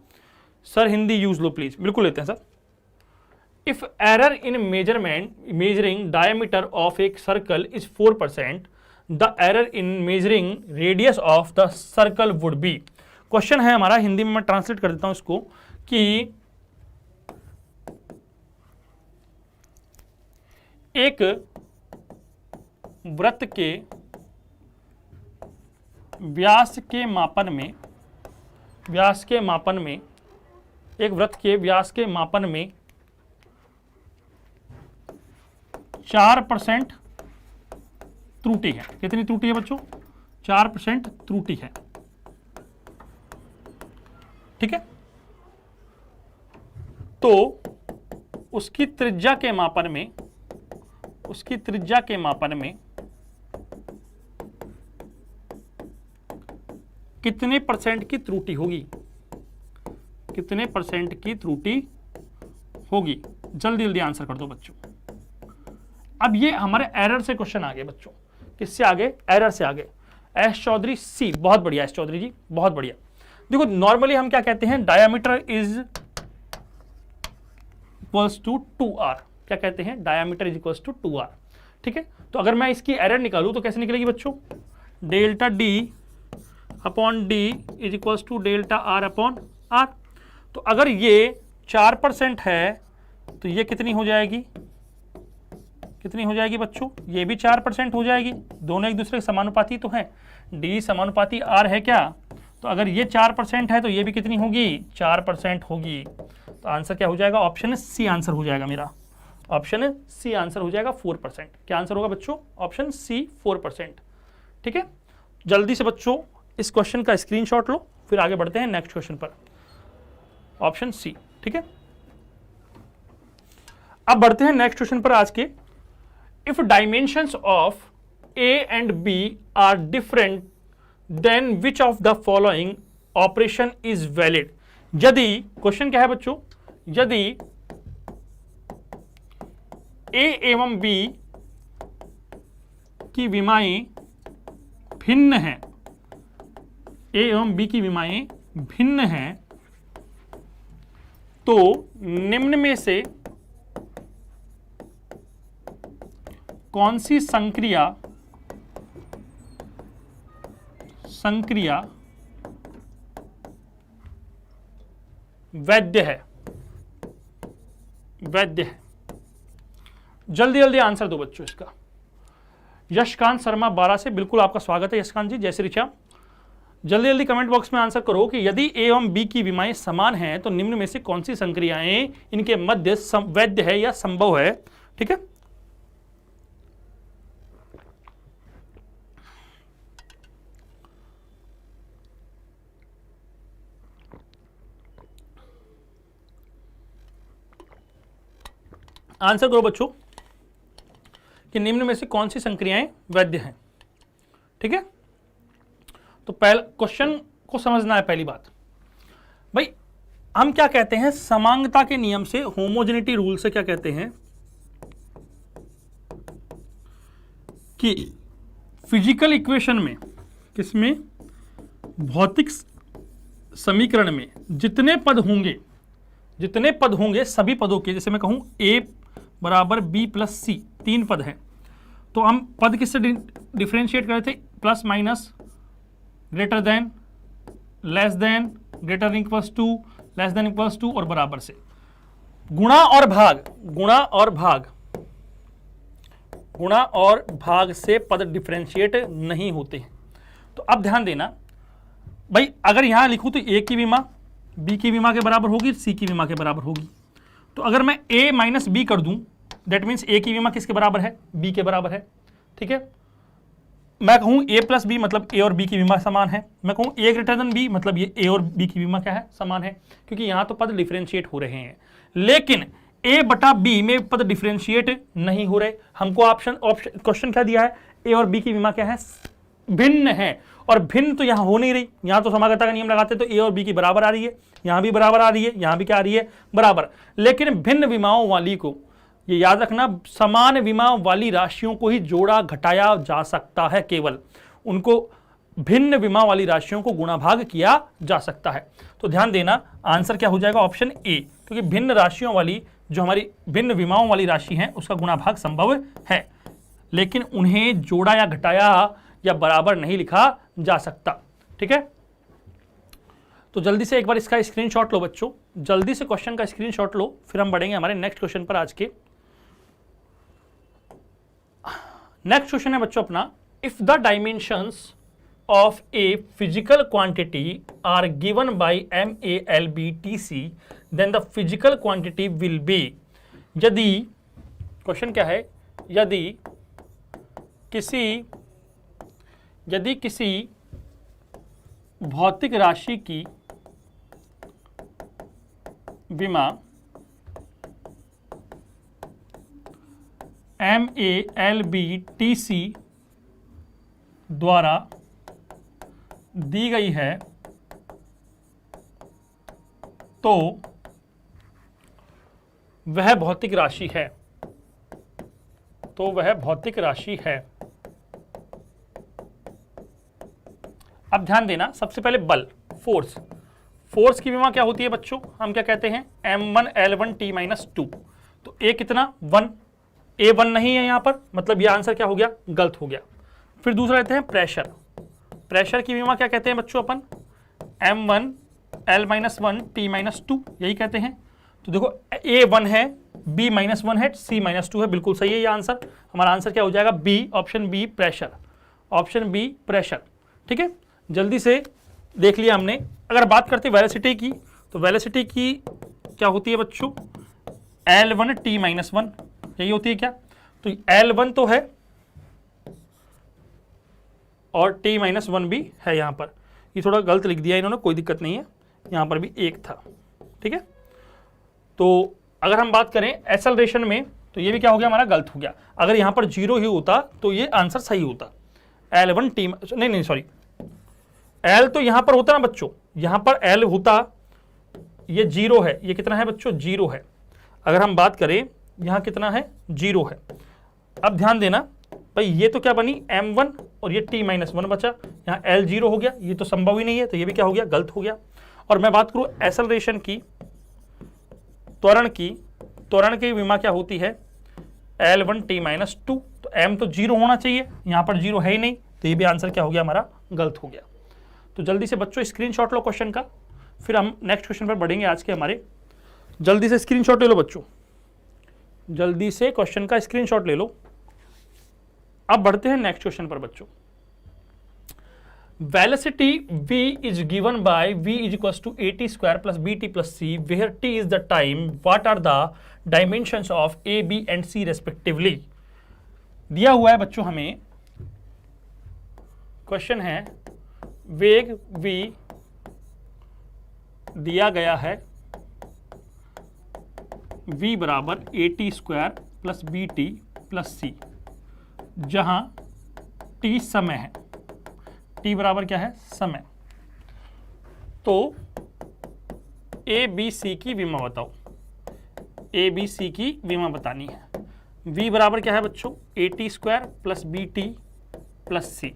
sir Hindi use लो प्लीज। बिल्कुल लेते हैं sir. If error in measuring diameter of a circle is 4%, the error in measuring radius of the circle would be. Question है हमारा, हिंदी में मैं ट्रांसलेट कर देता हूं इसको, कि एक वृत्त के व्यास के मापन में एक वृत्त के व्यास के मापन में 4% त्रुटि है। कितनी त्रुटि है बच्चों? 4% त्रुटि है। ठीक है। तो उसकी त्रिज्या के मापन में कितने परसेंट की त्रुटि होगी? कितने % की त्रुटि होगी? जल्दी जल्दी आंसर कर दो बच्चों। अब ये हमारे एरर से क्वेश्चन आ गए बच्चों। किससे आगे? एरर से आगे। एस चौधरी सी, बहुत बढ़िया एस चौधरी जी, बहुत बढ़िया। देखो नॉर्मली हम क्या कहते हैं, diameter is equals to 2r। क्या कहते हैं? Diameter is equals to 2r। ठीक है, तो अगर मैं इसकी एरर निकालूं तो कैसे निकलेगी बच्चों? Delta D upon D is equals to delta R upon R. तो अगर ये 4% है तो ये कितनी हो जाएगी? कितनी हो जाएगी बच्चों? ये भी 4% हो जाएगी। दोनों एक दूसरे के समानुपाती तो हैं। डी समानुपाती आर है क्या? तो अगर ये 4% है तो ये भी कितनी होगी? 4% होगी। तो आंसर क्या हो जाएगा? ऑप्शन सी आंसर हो जाएगा मेरा। ऑप्शन सी आंसर हो जाएगा 4%। क्या आंसर होगा बच्चों? Option C 4%। ठीक है, जल्दी से बच्चों इस क्वेश्चन का स्क्रीनशॉट लो, फिर आगे बढ़ते हैं नेक्स्ट क्वेश्चन पर। Option C. ठीक है, अब बढ़ते हैं नेक्स्ट क्वेश्चन पर आज के। If dimensions of A and B are different then which of the following operation is valid? यदि, क्वेश्चन क्या है बच्चों, यदि ए एवं बी की विमाएं भिन्न हैं, ए एवं बी की विमाएं भिन्न हैं, तो निम्न में से कौन सी संक्रिया वैध है? वैध है। जल्दी जल्दी आंसर दो बच्चों इसका। यशकांत शर्मा 12 से, बिल्कुल आपका स्वागत है यशकांत जी, जय श्री राम। जल्दी जल्दी कमेंट बॉक्स में आंसर करो कि यदि ए एवं बी की विमाएं समान हैं तो निम्न में से कौन सी संक्रियाएं इनके मध्य वैध है या संभव है? ठीक है, आंसर करो बच्चों कि निम्न में से कौन सी संक्रियाएं वैध हैं। ठीक है, तो पहले क्वेश्चन को समझना है। पहली बात भाई, हम क्या कहते हैं समांगता के नियम से, होमोजेनिटी रूल से क्या कहते हैं कि फिजिकल इक्वेशन में, किसमें? भौतिक समीकरण में जितने पद होंगे सभी पदों के, जैसे मैं कहूं a बराबर b प्लस सी, 3 पद हैं, तो हम पद किससे डिफरेंशिएट कर रहे थे? Plus minus, greater than, less than, greater than equals to, less than equals to और बराबर से। गुणा और भाग से पद डिफरेंशिएट नहीं होते हैं। तो अब ध्यान देना भाई, अगर यहां लिखूं तो a की विमा b की विमा के बराबर होगी, c की विमा के बराबर होगी। तो अगर मैं a माइनस बी कर दूं, दैट मीन्स a की विमा किसके बराबर है? b के बराबर है। ठीक है, मैं कहूं a प्लस बी मतलब a और b की विमा समान है। मैं कहूं a ग्रेटर देन b मतलब ये a और b की विमा क्या है? समान है, क्योंकि यहां तो पद डिफरेंशिएट हो रहे हैं। लेकिन a बटा b में पद डिफरेंशिएट नहीं हो रहे। हमको ऑप्शन क्वेश्चन क्या दिया है? a और b की विमा क्या है? भिन्न है। और भिन्न तो यहां हो नहीं रही। यहां तो समांगता का नियम लगाते तो a और b की बराबर आ रही है, यहां भी बराबर आ रही है, यहां भी क्या आ रही है? बराबर। लेकिन भिन्न विमाओं वाली को, ये याद रखना, समान विमा वाली राशियों को ही जोड़ा घटाया जा सकता है, केवल उनको भिन्न विमा वाली राशियों को गुणा भाग किया जा सकता है। तो ध्यान देना, आंसर क्या हो जाएगा? ऑप्शन ए, क्योंकि भिन्न राशियों वाली, जो हमारी भिन्न विमाओं वाली राशि है, उसका गुणा भाग संभव है, लेकिन उन्हें जोड़ा या घटाया या बराबर नहीं लिखा जा सकता। ठीक है, तो जल्दी से एक बार इसका स्क्रीनशॉट लो बच्चों, जल्दी से क्वेश्चन का स्क्रीनशॉट लो, फिर हम बढ़ेंगे हमारे नेक्स्ट क्वेश्चन पर आज के। नेक्स्ट क्वेश्चन है बच्चों अपना, if the dimensions of a physical quantity are given by MALBTC then the physical quantity will be. यदि, क्वेश्चन क्या है, यदि किसी भौतिक राशि की विमा MALBTC द्वारा दी गई है तो वह भौतिक राशि है, तो वह भौतिक राशि है। अब ध्यान देना, सबसे पहले बल, फोर्स, फोर्स की विमा क्या होती है बच्चों, हम क्या कहते हैं, m1L1T-2। तो ए कितना 1, ए 1 नहीं है यहां पर, मतलब यह आंसर क्या हो गया, गलत हो गया। फिर दूसरा लेते हैं प्रेशर, प्रेशर की विमा क्या कहते हैं बच्चों अपन, m1L-1T-2, यही कहते हैं। तो देखो ए 1 है, बी -1 है, सी -2 है, बिल्कुल सही है ये आंसर। हमारा आंसर क्या हो जाएगा, B, option B pressure, option B pressure. ठीक है, जल्दी से देख लिया हमने। अगर बात करते हैं वेलोसिटी की, तो वेलोसिटी की क्या होती है बच्चों, L1T-1, यही होती है क्या। तो L1 तो है और T-1 भी है यहाँ पर, ये थोड़ा गलत लिख दिया इन्होंने, कोई दिक्कत नहीं है, यहाँ पर भी एक था। ठीक है, तो अगर हम बात करें एक्सेलरेशन में, तो ये भी क्या हो गया हमारा, गलत हो गया। अगर यहाँ पर 0 ही होता तो ये आंसर सही होता। L1T, नहीं सॉरी, L तो यहाँ पर होता ना बच्चों, यहाँ पर L होता, ये 0 है, ये कितना है बच्चों, 0 है। अगर हम बात करें यहाँ कितना है, 0 है। अब ध्यान देना भाई, ये तो क्या बनी m1 और ये T-1 बचा, यहाँ L 0 हो गया, ये तो संभव ही नहीं है, तो ये भी क्या हो गया, गलत हो गया। और मैं बात करूँ एक्सेलरेशन की, त्वरण की विमा क्या होती है, L1T-2। तो m तो 0 होना चाहिए, यहाँ पर 0 है ही नहीं, तो ये भी आंसर क्या हो गया हमारा, गलत हो गया। तो जल्दी से बच्चों स्क्रीनशॉट लो क्वेश्चन का, फिर हम नेक्स्ट क्वेश्चन पर बढ़ेंगे आज के हमारे। जल्दी से स्क्रीनशॉट ले लो बच्चों, जल्दी से क्वेश्चन का स्क्रीनशॉट ले लो। अब बढ़ते हैं नेक्स्ट क्वेश्चन पर बच्चों। Velocity v is given by v is equals to at square plus bt plus c, where t is the time. What are the dimensions of a, b and c respectively? दिया हुआ है बच्चों हमें, question है वेग v दिया गया है, v बराबर at square plus bt plus c, जहां t समय है, t बराबर क्या है, समय। तो ए बी सी की विमा बताओ, ए बी सी की विमा बतानी है। v बराबर क्या है बच्चों, at square plus bt plus c।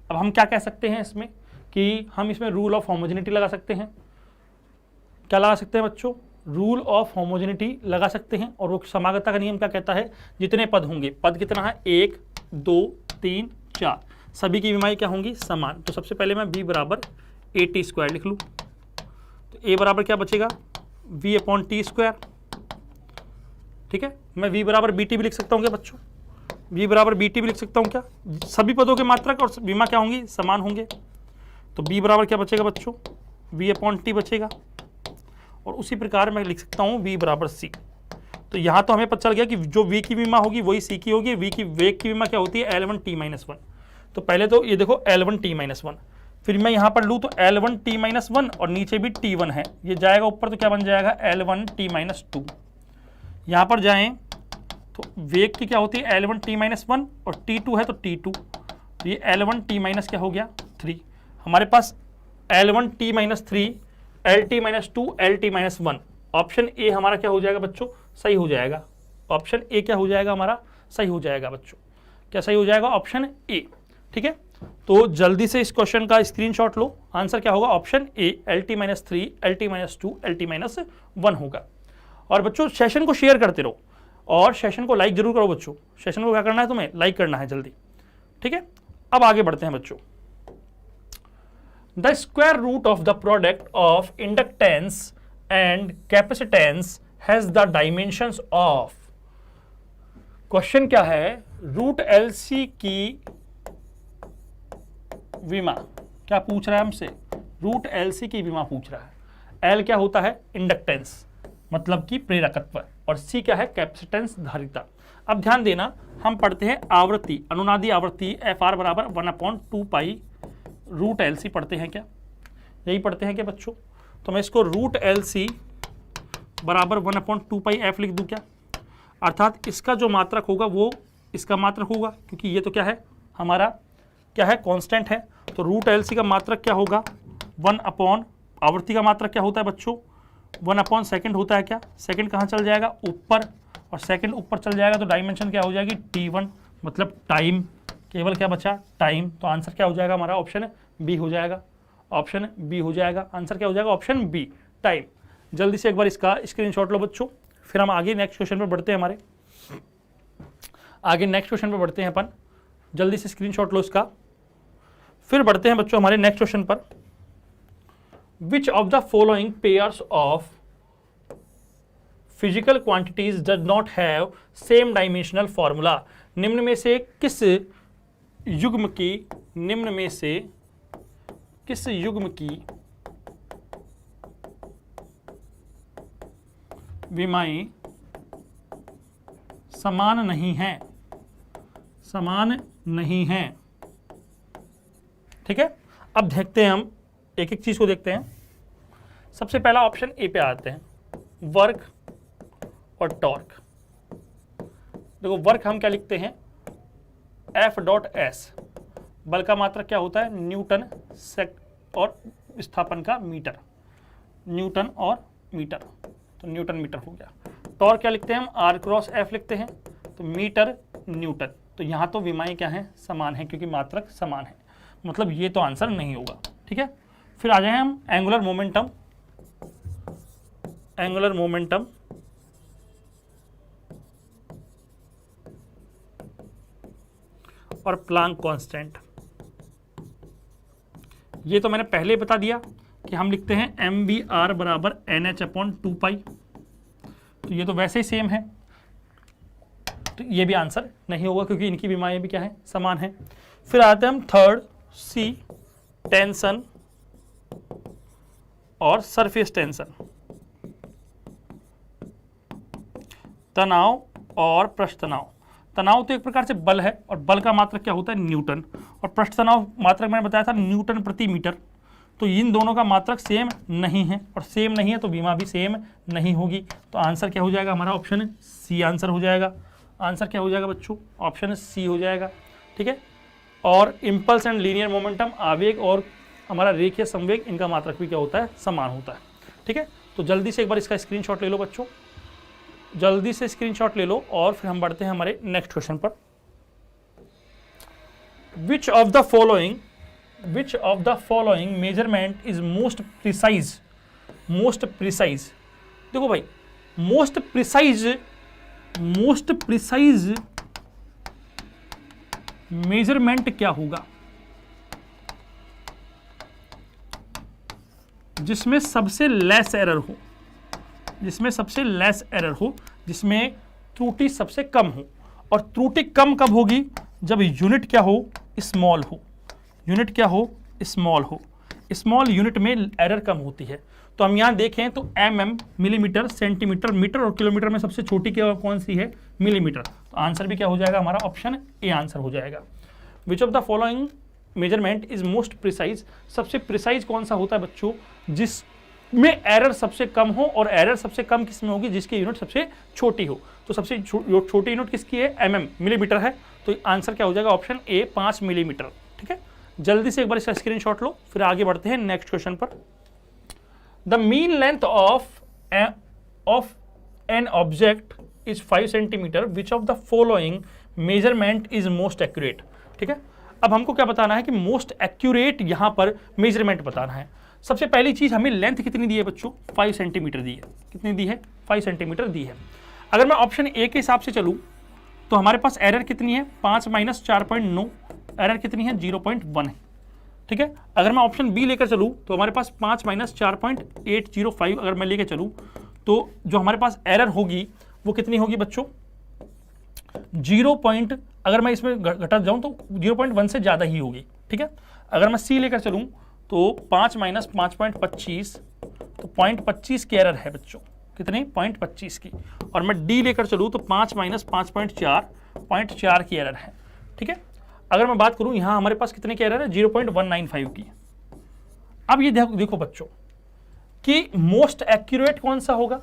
अब हम क्या कह सकते हैं इसमें, कि हम इसमें रूल ऑफ होमोजेनिटी लगा सकते हैं। क्या लगा सकते हैं बच्चों, रूल ऑफ होमोजेनिटी लगा सकते हैं। और वो समागता का नियम क्या कहता है, जितने पद होंगे, पद कितना है, 1 2 3 4, सभी की विमाएं क्या होंगी, समान। तो सबसे पहले मैं b बराबर at स्क्वायर लिख लूँ, तो a बराबर क्या बचेगा, v अपॉन टी स्क्वायर। ठीक है, मैं v बराबर bt भी लिख सकता हूँ क्या बच्चों, v बराबर bt भी लिख सकता हूँ क्या, सभी पदों के मात्रक और विमा क्या होंगी, समान होंगे। तो b बराबर क्या बचेगा बच्चों, v अपॉन टी बचेगा। और उसी प्रकार मैं लिख सकता हूँ v बराबर c। तो यहाँ तो हमें पता चल गया कि जो v की विमा होगी वही c की होगी। v की वेग की विमा क्या होती है, L1T-1। तो पहले तो ये देखो L1T-1, फिर मैं यहाँ पर लूँ तो L1T-1 और नीचे भी T1 है, ये जाएगा ऊपर तो क्या बन जाएगा, L1T-2। यहाँ पर जाएं तो वेग की क्या होती है, L1T-1 और T2 है तो T2, तो ये L1T- क्या हो गया 3। हमारे पास L1T-3, LT-2, LT-1, option A हमारा क्या हो जाएगा बच्चों, सही हो जाएगा। ऑप्शन ए क्या हो जाएगा हमारा, सही हो जाएगा बच्चों। क्या सही हो जाएगा, ऑप्शन ए। ठीक है, तो जल्दी से इस क्वेश्चन का स्क्रीनशॉट लो। आंसर क्या होगा, option A, LT-3, LT-2, LT-1 होगा। और बच्चों सेशन को शेयर करते रहो और सेशन को लाइक जरूर करो बच्चों। सेशन को क्या करना है, तुम्हें लाइक करना है जल्दी। ठीक है, अब आगे बढ़ते हैं बच्चों। The square root of the product of inductance and capacitance has the dimensions of. Question क्या है, रूट एलसी की विमा क्या पूछ रहा है हमसे, रूट एलसी की विमा पूछ रहा है। एल क्या होता है, इंडक्टेंस मतलब कि प्रेरकत्व, और सी क्या है, कैपेसिटेंस धारिता। अब ध्यान देना, हम पढ़ते हैं आवृत्ति, अनुनादी आवृत्ति FR बराबर 1/2 पाई रूट एलसी पढ़ते हैं क्या, यही पढ़ते हैं क्या बच्चों। तो मैं इसको रूट एलसी बराबर 1/2 पाई f लिख दूं क्या, अर्थात इसका जो मात्रक होगा वो इसका मात्रक होगा, क्योंकि ये तो क्या है हमारा, क्या है, कांस्टेंट है। तो रूट एलसी का मात्रक क्या होगा, 1 अपॉन आवृत्ति का मात्रक क्या होता है बच्चों, 1/2 होता है क्या, सेकंड कहाँ चल जाएगा, ऊपर, और सेकंड ऊपर चल जाएगा तो डायमेंशन क्या हो जाएगी, t1, मतलब टाइम, केवल क्या बचा, टाइम। तो आंसर क्या हो जाएगा हमारा, ऑप्शन बी हो जाएगा, ऑप्शन बी हो जाएगा, आंसर क्या हो जाएगा, ऑप्शन बी, टाइम। जल्दी से एक बार इसका स्क्रीनशॉट लो बच्चों, फिर हम आगे नेक्स्ट क्वेश्चन पर बढ़ते हैं, हमारे आगे नेक्स्ट क्वेश्चन पर बढ़ते हैं अपन, जल्दी से स्क्रीनशॉट लो इसका, फिर बढ़ते हैं बच्चों हमारे नेक्स्ट क्वेश्चन पर। विच of the following pairs of physical quantities does not have same dimensional formula, निम्न में से किस युग्म की, निम्न में से किस युग्म की विमाएं समान नहीं हैं, समान नहीं हैं। ठीक है, अब देखते हैं हम एक एक चीज को देखते हैं। सबसे पहला ऑप्शन ए पे आते हैं, वर्क और टॉर्क। देखो वर्क हम क्या लिखते हैं, F.S, बल का मात्रक क्या होता है, न्यूटन सेक, और विस्थापन का मीटर, न्यूटन और मीटर, तो न्यूटन मीटर हो गया। टॉर्क क्या लिखते हैं हम, R×F लिखते हैं, तो मीटर न्यूटन। तो यहाँ तो विमाएं क्या हैं, समान है, क्योंकि मात्रक समान है, मतलब ये तो आंसर नहीं होगा। ठीक है, फिर आ जाए हम एंगुलर मोमेंटम, एंगुलर मोमेंटम और प्लांक कांस्टेंट। ये तो मैंने पहले बता दिया कि हम लिखते हैं mvr बराबर NH/2π, तो ये तो वैसे ही सेम है, तो ये भी आंसर नहीं होगा, क्योंकि इनकी विमाएं भी क्या है, समान है। फिर आते हैं हम थर्ड, सी, टेंशन और सरफेस टेंशन, तनाव और पृष्ठ तनाव। तनाव तो एक प्रकार से बल है, और बल का मात्रक क्या होता है, न्यूटन, और पृष्ठ तनाव मात्रक मैंने बताया था न्यूटन प्रति मीटर। तो इन दोनों का मात्रक सेम नहीं है, और सेम नहीं है तो विमा भी सेम नहीं होगी। तो आंसर क्या हो जाएगा हमारा, ऑप्शन सी आंसर हो जाएगा। आंसर क्या हो जाएगा बच्चों, ऑप्शन सी हो जाएगा। ठीक है, और इम्पल्स एंड लीनियर मोमेंटम, आवेग और हमारा रेखीय संवेग, इनका मात्रक भी क्या होता है, समान होता है। ठीक है, तो जल्दी से एक बार इसका स्क्रीनशॉट ले लो बच्चों, जल्दी से स्क्रीनशॉट ले लो, और फिर हम बढ़ते हैं हमारे नेक्स्ट क्वेश्चन पर। विच of the following measurement is most precise, most precise. देखो भाई, मोस्ट प्रिसाइज मेजरमेंट क्या होगा, जिसमें सबसे लेस एरर हो, जिसमें सबसे लेस एरर हो, जिसमें त्रुटि सबसे कम हो। और त्रुटि कम कब होगी, जब यूनिट क्या हो, स्मॉल हो, यूनिट क्या हो, स्मॉल हो। स्मॉल यूनिट में एरर कम होती है। तो हम यहाँ देखें तो mm, मिलीमीटर, सेंटीमीटर, मीटर और किलोमीटर में सबसे छोटी क्या कौन सी है, मिलीमीटर। तो आंसर भी क्या हो जाएगा हमारा, ऑप्शन ए आंसर हो जाएगा। विच of the following measurement is most precise, सबसे प्रिसाइज कौन सा होता है बच्चों, जिसमें एरर सबसे कम हो, और एरर सबसे कम किस में होगी, जिसकी यूनिट सबसे छोटी हो। तो सबसे छोटी यूनिट किसकी है, mm, मिलीमीटर है। तो आंसर क्या हो जाएगा, ऑप्शन ए 5 मिलीमीटर। ठीक है, जल्दी से एक बार इसका स्क्रीनशॉट लो, फिर आगे बढ़ते हैं नेक्स्ट क्वेश्चन पर। The mean length of an object is 5 centimetre, which of the following measurement is most accurate. ठीक है, अब हमको क्या बताना है कि मोस्ट एक्यूरेट यहां पर मेजरमेंट बताना है। सबसे पहली चीज, हमें लेंथ कितनी दी है बच्चों, 5 सेंटीमीटर दी है। कितनी दी है, 5 सेंटीमीटर दी है। अगर मैं ऑप्शन ए के हिसाब से चलूं तो हमारे पास एरर कितनी है, 5 - 4.9, एरर कितनी है, 0.1 है। ठीक है, अगर मैं ऑप्शन बी लेकर चलूं तो हमारे पास 5 - 4.805 अगर मैं लेकर चलूं तो जो हमारे पास एरर होगी वो कितनी होगी बच्चों, 0. अगर मैं इसमें घटा जाऊं तो 0.1 से ज़्यादा ही होगी। ठीक है, अगर मैं सी लेकर चलूं तो 5 - 5.25, तो 0.25 की एरर है बच्चों, कितनी, 0.25 की। और मैं डी लेकर चलूं तो 5 - 5.4, 0.4 की एरर है। ठीक है, अगर मैं बात करूं यहां हमारे पास कितने की एरर है, 0.195 की। अब ये देखो बच्चों कि मोस्ट एक्यूरेट कौन सा होगा,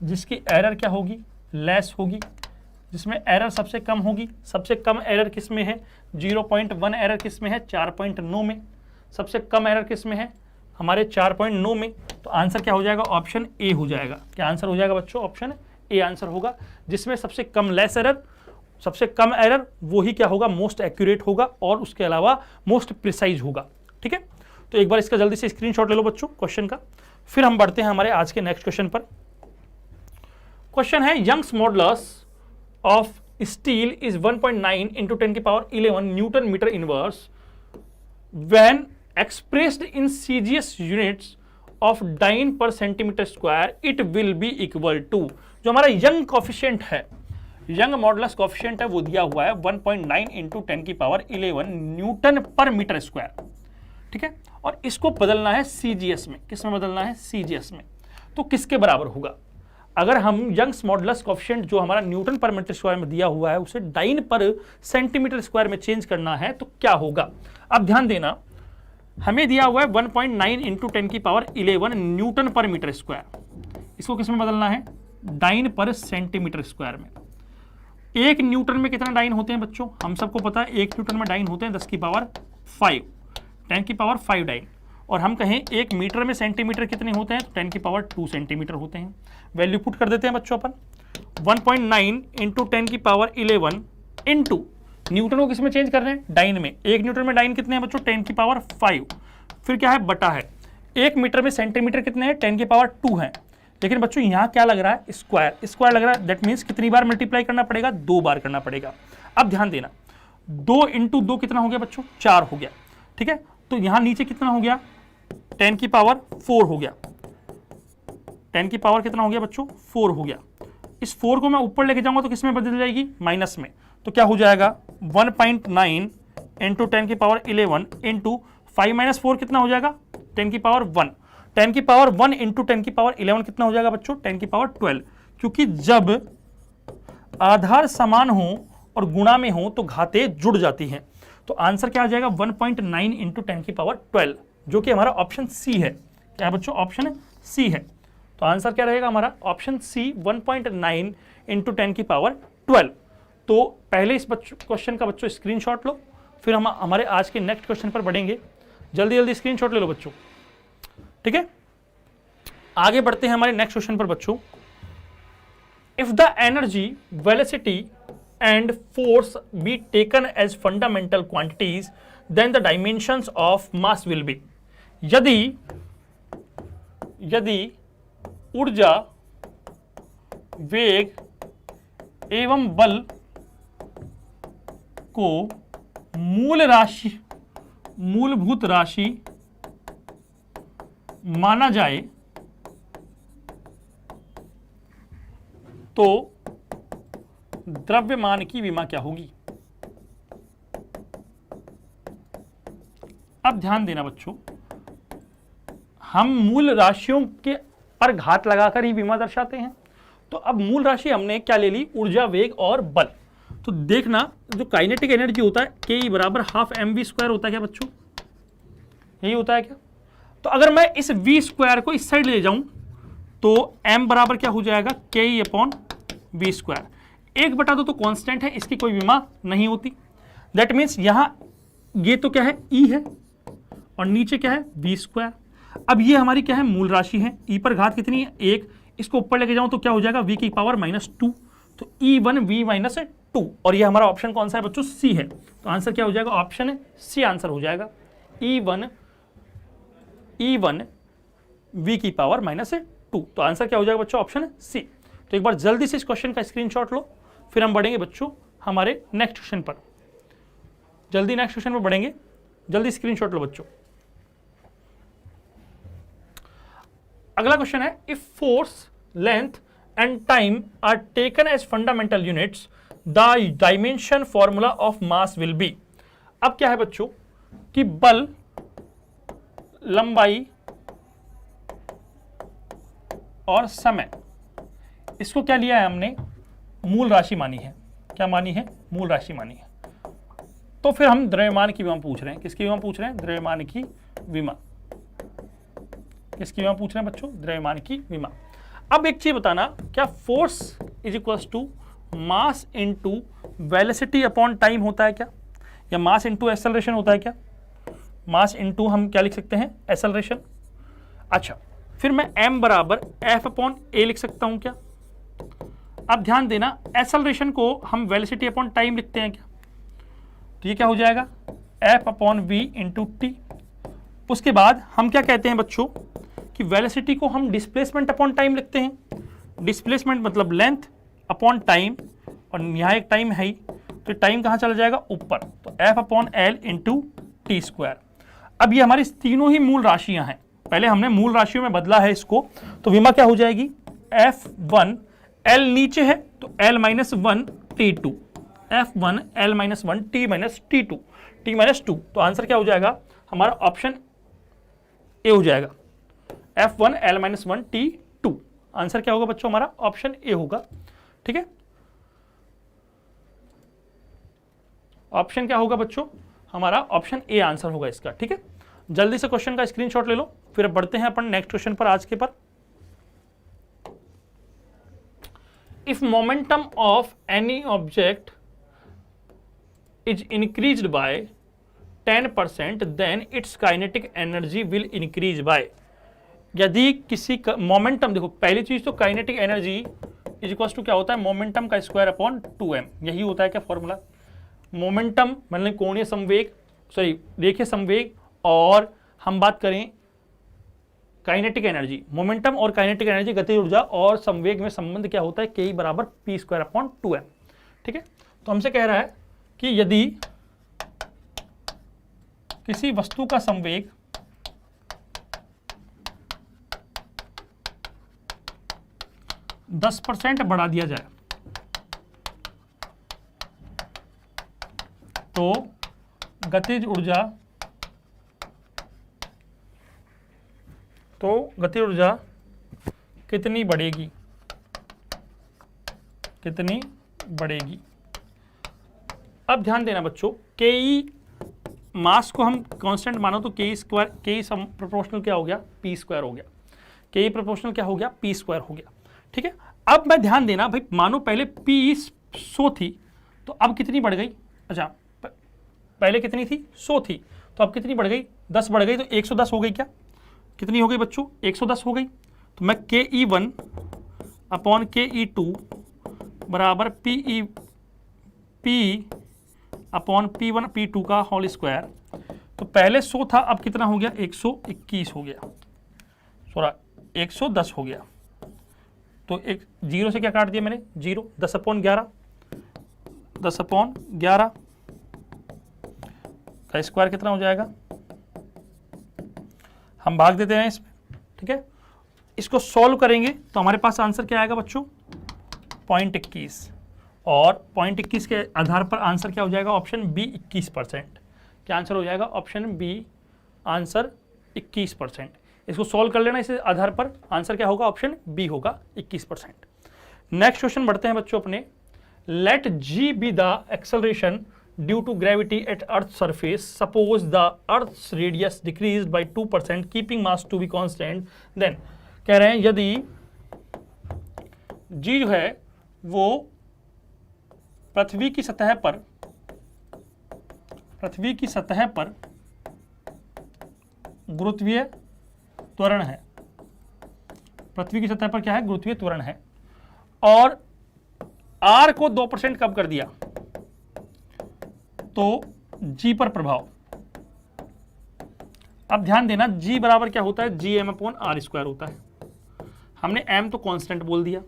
जिसकी एरर क्या होगी, लेस होगी, जिसमें एरर सबसे कम होगी। सबसे कम एरर किस में है, 0.1 एरर किस में है, 4.9 में। सबसे कम एरर किस में है, हमारे 4.9 में, तो आंसर क्या हो जाएगा, ऑप्शन ए हो जाएगा। क्या आंसर हो जाएगा बच्चों, ऑप्शन ए आंसर होगा, जिसमें सबसे कम लेस एरर, सबसे कम एरर वो ही क्या होगा, मोस्ट एक्यूरेट होगा और उसके अलावा मोस्ट प्रिसाइज होगा। ठीक है, तो एक बार इसका जल्दी से स्क्रीनशॉट ले लो बच्चों क्वेश्चन का, फिर हम बढ़ते हैं हमारे आज के नेक्स्ट क्वेश्चन पर। क्वेश्चन है Young's modulus of steel is 1.9 into 10 की power 11 newton metre inverse when expressed in CGS units of dyne per centimetre square it will be equal to, जो हमारा यंग कॉफिशिएंट है, यंग मॉडुलस कॉफिशिएंट है, वो दिया हुआ है 1.9 इंटू 10 की power 11 newton per metre square. ठीक है, और इसको बदलना है सीजीएस में। किस में बदलना है, सीजीएस में। तो किसके बराबर होगा, अगर हम यंग्स मॉडुलस कॉफिशिएंट जो हमारा न्यूटन पर मीटर स्क्वायर में दिया हुआ है उसे डाइन पर सेंटीमीटर स्क्वायर में चेंज करना है तो क्या होगा। अब ध्यान देना, हमें दिया हुआ है 1.9 इंटू 10 की power 11 newton per metre square, इसको किस में बदलना है, डाइन पर सेंटीमीटर स्क्वायर में। एक न्यूटन में कितना डाइन होते हैं बच्चों, हम सबको पता है एक न्यूटन में डाइन होते हैं 10 की पावर 5, 10 की पावर 5 डाइन। और हम कहें एक मीटर में सेंटीमीटर कितने होते हैं, तो 10 की पावर 2 सेंटीमीटर होते हैं। वैल्यू पुट कर देते हैं बच्चों अपन, 1.9 इंटू 10 की पावर 11 इंटू न्यूटन को किस में चेंज कर रहे हैं, डाइन में। एक न्यूटन में डाइन कितने हैं बच्चों, 10 की पावर 5, फिर क्या है, बटा है। एक मीटर में सेंटीमीटर कितने हैं, 10 की पावर 2 है। लेकिन बच्चों यहाँ क्या लग रहा है, स्क्वायर, स्क्वायर लग रहा है, दैट मीन्स कितनी बार मल्टीप्लाई करना पड़ेगा, 2 बार करना पड़ेगा। अब ध्यान देना, 2 इंटू 2 कितना हो गया बच्चों, 4 हो गया। ठीक है, तो यहाँ नीचे कितना हो गया, 10 की पावर 4 हो गया, 10 की पावर कितना हो गया बच्चों, 4 हो गया। इस 4 को मैं ऊपर लेके जाऊंगा तो किस में बदल जाएगी, माइनस में। तो क्या हो जाएगा, 1.9 इंटू 10 की पावर 11 इंटू 5 माइनस 4 कितना हो जाएगा, 10 की पावर 1। 10 की पावर 1 इंटू 10 की पावर 11 कितना हो जाएगा बच्चों, 10 की पावर 12। क्योंकि जब आधार समान हो और गुणा में हो तो घातें जुड़ जाती हैं। तो आंसर क्या आ जाएगा, 1.9 इंटू 10 की पावर 12, जो कि हमारा ऑप्शन सी है। क्या है बच्चों, ऑप्शन सी है। तो आंसर क्या रहेगा हमारा, ऑप्शन सी 1.9 इंटू 10 की पावर 12। तो पहले इस क्वेश्चन का बच्चों स्क्रीनशॉट लो, फिर हम हमारे आज के नेक्स्ट क्वेश्चन पर बढ़ेंगे। जल्दी जल्दी स्क्रीनशॉट ले लो बच्चों। ठीक है, आगे बढ़ते हैं हमारे नेक्स्ट क्वेश्चन पर बच्चों। If the energy, velocity and force be taken as fundamental quantities then the dimensions of mass will be. यदि ऊर्जा, वेग एवं बल को मूलभूत राशि माना जाए तो द्रव्यमान की विमा क्या होगी। अब ध्यान देना बच्चों, हम मूल राशियों के पर घात लगाकर ही विमा दर्शाते हैं। तो अब मूल राशि हमने क्या ले ली, ऊर्जा, वेग और बल। तो देखना, जो काइनेटिक एनर्जी होता है के बराबर हाफ mv² होता है क्या बच्चों, यही होता है क्या। तो अगर मैं इस v² को इस साइड ले जाऊं तो m बराबर क्या हो जाएगा, ke/v²। 1/2 तो कांस्टेंट है, इसकी कोई विमा नहीं होती। दैट मीन्स यहां ये तो क्या है, E है और नीचे क्या है, v²। अब ये हमारी क्या है, मूल राशि है। E पर घात कितनी है, 1। इसको ऊपर लेके जाऊं तो क्या हो जाएगा, v की पावर -2, तो E1v-2। और ये हमारा ऑप्शन कौन सा है बच्चों, सी है। तो आंसर क्या हो जाएगा, ऑप्शन सी आंसर हो जाएगा, E1 v की पावर -2। तो आंसर क्या हो जाएगा बच्चों, ऑप्शन सी। तो एक बार जल्दी से इस क्वेश्चन का स्क्रीनशॉट लो, फिर हम बढ़ेंगे बच्चों हमारे नेक्स्ट क्वेश्चन पर। जल्दी नेक्स्ट क्वेश्चन पर बढ़ेंगे, जल्दी स्क्रीनशॉट लो बच्चों। अगला क्वेश्चन है, if force, length and time are taken as fundamental units the dimension formula of mass will be. अब क्या है बच्चों कि बल, लंबाई और समय, इसको क्या लिया है हमने, मूल राशि मानी है। क्या मानी है, मूल राशि मानी है। तो फिर हम द्रव्यमान की विमा पूछ रहे हैं। किसकी विमा पूछ रहे हैं, द्रव्यमान की विमा। किसकी विमा पूछ रहे हैं बच्चों, द्रव्यमान की विमा। अब एक चीज बताना, क्या force is equals to mass into velocity upon time होता है क्या, या मास इंटू एक्सेलरेशन होता है क्या। मास इंटू हम क्या लिख सकते हैं, एक्सेलरेशन। अच्छा, फिर मैं m बराबर f अपॉन a लिख सकता हूं क्या? अब ध्यान देना, एक्सेलरेशन को हम वेलोसिटी अपॉन टाइम लिखते हैं क्या? तो ये क्या हो जाएगा, f upon v into T. उसके बाद हम क्या कहते हैं बच्चों कि वेलोसिटी को हम डिस्प्लेसमेंट अपॉन टाइम लिखते हैं। डिस्प्लेसमेंट मतलब लेंथ अपॉन टाइम, और यहाँ एक टाइम है ही, तो टाइम कहाँ चला जाएगा, ऊपर, तो f upon L into T square. अब ये हमारी तीनों ही मूल राशियां हैं, पहले हमने मूल राशियों में बदला है इसको, तो विमा क्या हो जाएगी, f1 l नीचे है तो l minus one t2, f1 l minus one t minus t2, t minus 2, तो आंसर क्या हो जाएगा हमारा, ऑप्शन ए हो जाएगा, f1 l minus one t2। Answer क्या होगा बच्चों हमारा, ऑप्शन ए होगा। ठीक है, ऑप्शन क्या होगा बच्चों हमारा, ऑप्शन ए आंसर होगा इसका। ठीक है, जल्दी से क्वेश्चन का स्क्रीनशॉट ले लो, फिर बढ़ते हैं अपन नेक्स्ट क्वेश्चन पर आज के पर। If momentum of any object is increased by 10% then its kinetic energy will increase by. यदि किसी का मोमेंटम, देखो पहली चीज तो kinetic energy is equal to क्या होता है, मोमेंटम का स्क्वायर अपॉन 2m, यही होता है क्या फॉर्मूला। मोमेंटम मतलब कोणीय संवेग, सॉरी रेखीय संवेग, और हम बात करें काइनेटिक एनर्जी, मोमेंटम और काइनेटिक एनर्जी गतिज ऊर्जा और संवेग में संबंध क्या होता है, के बराबर पी स्क्वायर अपॉन 2m। ठीक है, तो हमसे कह रहा है कि यदि किसी वस्तु का संवेग 10% बढ़ा दिया जाए तो गतिज ऊर्जा कितनी बढ़ेगी, अब ध्यान देना बच्चों, के ई मास को हम कांस्टेंट मानो तो के ई स्क्वायर, के ई प्रोपोर्शनल क्या हो गया, पी स्क्वायर हो गया, के ई प्रोपोर्शनल क्या हो गया, पी स्क्वायर हो गया। ठीक है, अब मैं ध्यान देना भाई, मानो पहले पी 100 थी तो अब कितनी बढ़ गई, अच्छा पहले कितनी थी, 100 थी, तो अब कितनी बढ़ गई, 10 बढ़ गई, तो 110 हो गई क्या, कितनी हो गई बच्चों, 110 हो गई। तो मैं के ई 1 अपॉन के ई 2 बराबर पी अपॉन पी 1 पी 2 का होल स्क्वायर, तो पहले 100 था अब कितना हो गया, 121 हो गया, सॉरी 110 हो गया, तो एक जीरो से क्या काट दिया मैंने, जीरो, 10 अपॉन 11 का स्क्वायर कितना हो जाएगा, हम भाग देते हैं इसमें। ठीक है, इसको सॉल्व करेंगे तो हमारे पास आंसर क्या आएगा बच्चों, 0.21, और 0.21 के आधार पर आंसर क्या हो जाएगा, ऑप्शन बी 21%। क्या आंसर हो जाएगा, ऑप्शन बी आंसर 21%। इसको सॉल्व कर लेना, इस आधार पर आंसर क्या होगा, ऑप्शन बी होगा 21%। नेक्स्ट क्वेश्चन बढ़ते हैं बच्चों अपने। Let G be the acceleration due to gravity at earth surface, suppose the earth's radius decrease by 2% keeping mass to be constant, then कह रहे हैं यदि जी जो है वो पृथ्वी की सतह पर गुरुत्वीय त्वरण है, पृथ्वी की सतह पर क्या है, गुरुत्वीय त्वरण है, और r को 2% कम कर दिया तो g पर प्रभाव। अब ध्यान देना, g बराबर क्या होता है, gm अपॉन r स्क्वायर होता है। हमने m तो कांस्टेंट बोल दिया,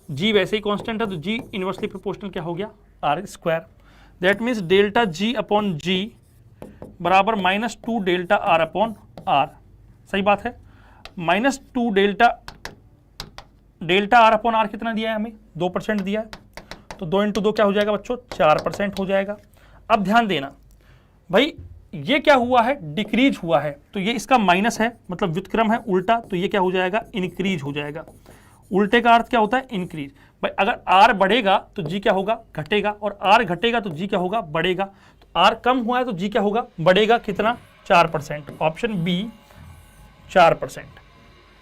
g वैसे ही कांस्टेंट है तो g इनवर्सली प्रोपोर्शनल क्या हो गया, r square. That means delta g upon g बराबर -2 डेल्टा r अपॉन r, सही बात है। -2 डेल्टा r अपॉन r कितना दिया है हमें, 2% दिया है, तो 2 × 2 क्या हो जाएगा बच्चों, 4% हो जाएगा। अब ध्यान देना भाई, ये क्या हुआ है, डिक्रीज हुआ है, तो ये इसका माइनस है, मतलब व्युत्क्रम है उल्टा, तो ये क्या हो जाएगा, इंक्रीज हो जाएगा। उल्टे का अर्थ क्या होता है, इंक्रीज। भाई अगर r बढ़ेगा तो g क्या होगा, घटेगा, और r घटेगा तो g क्या होगा, बढ़ेगा। तो r कम हुआ है तो g क्या होगा, बढ़ेगा, कितना, 4%। Option B 4%।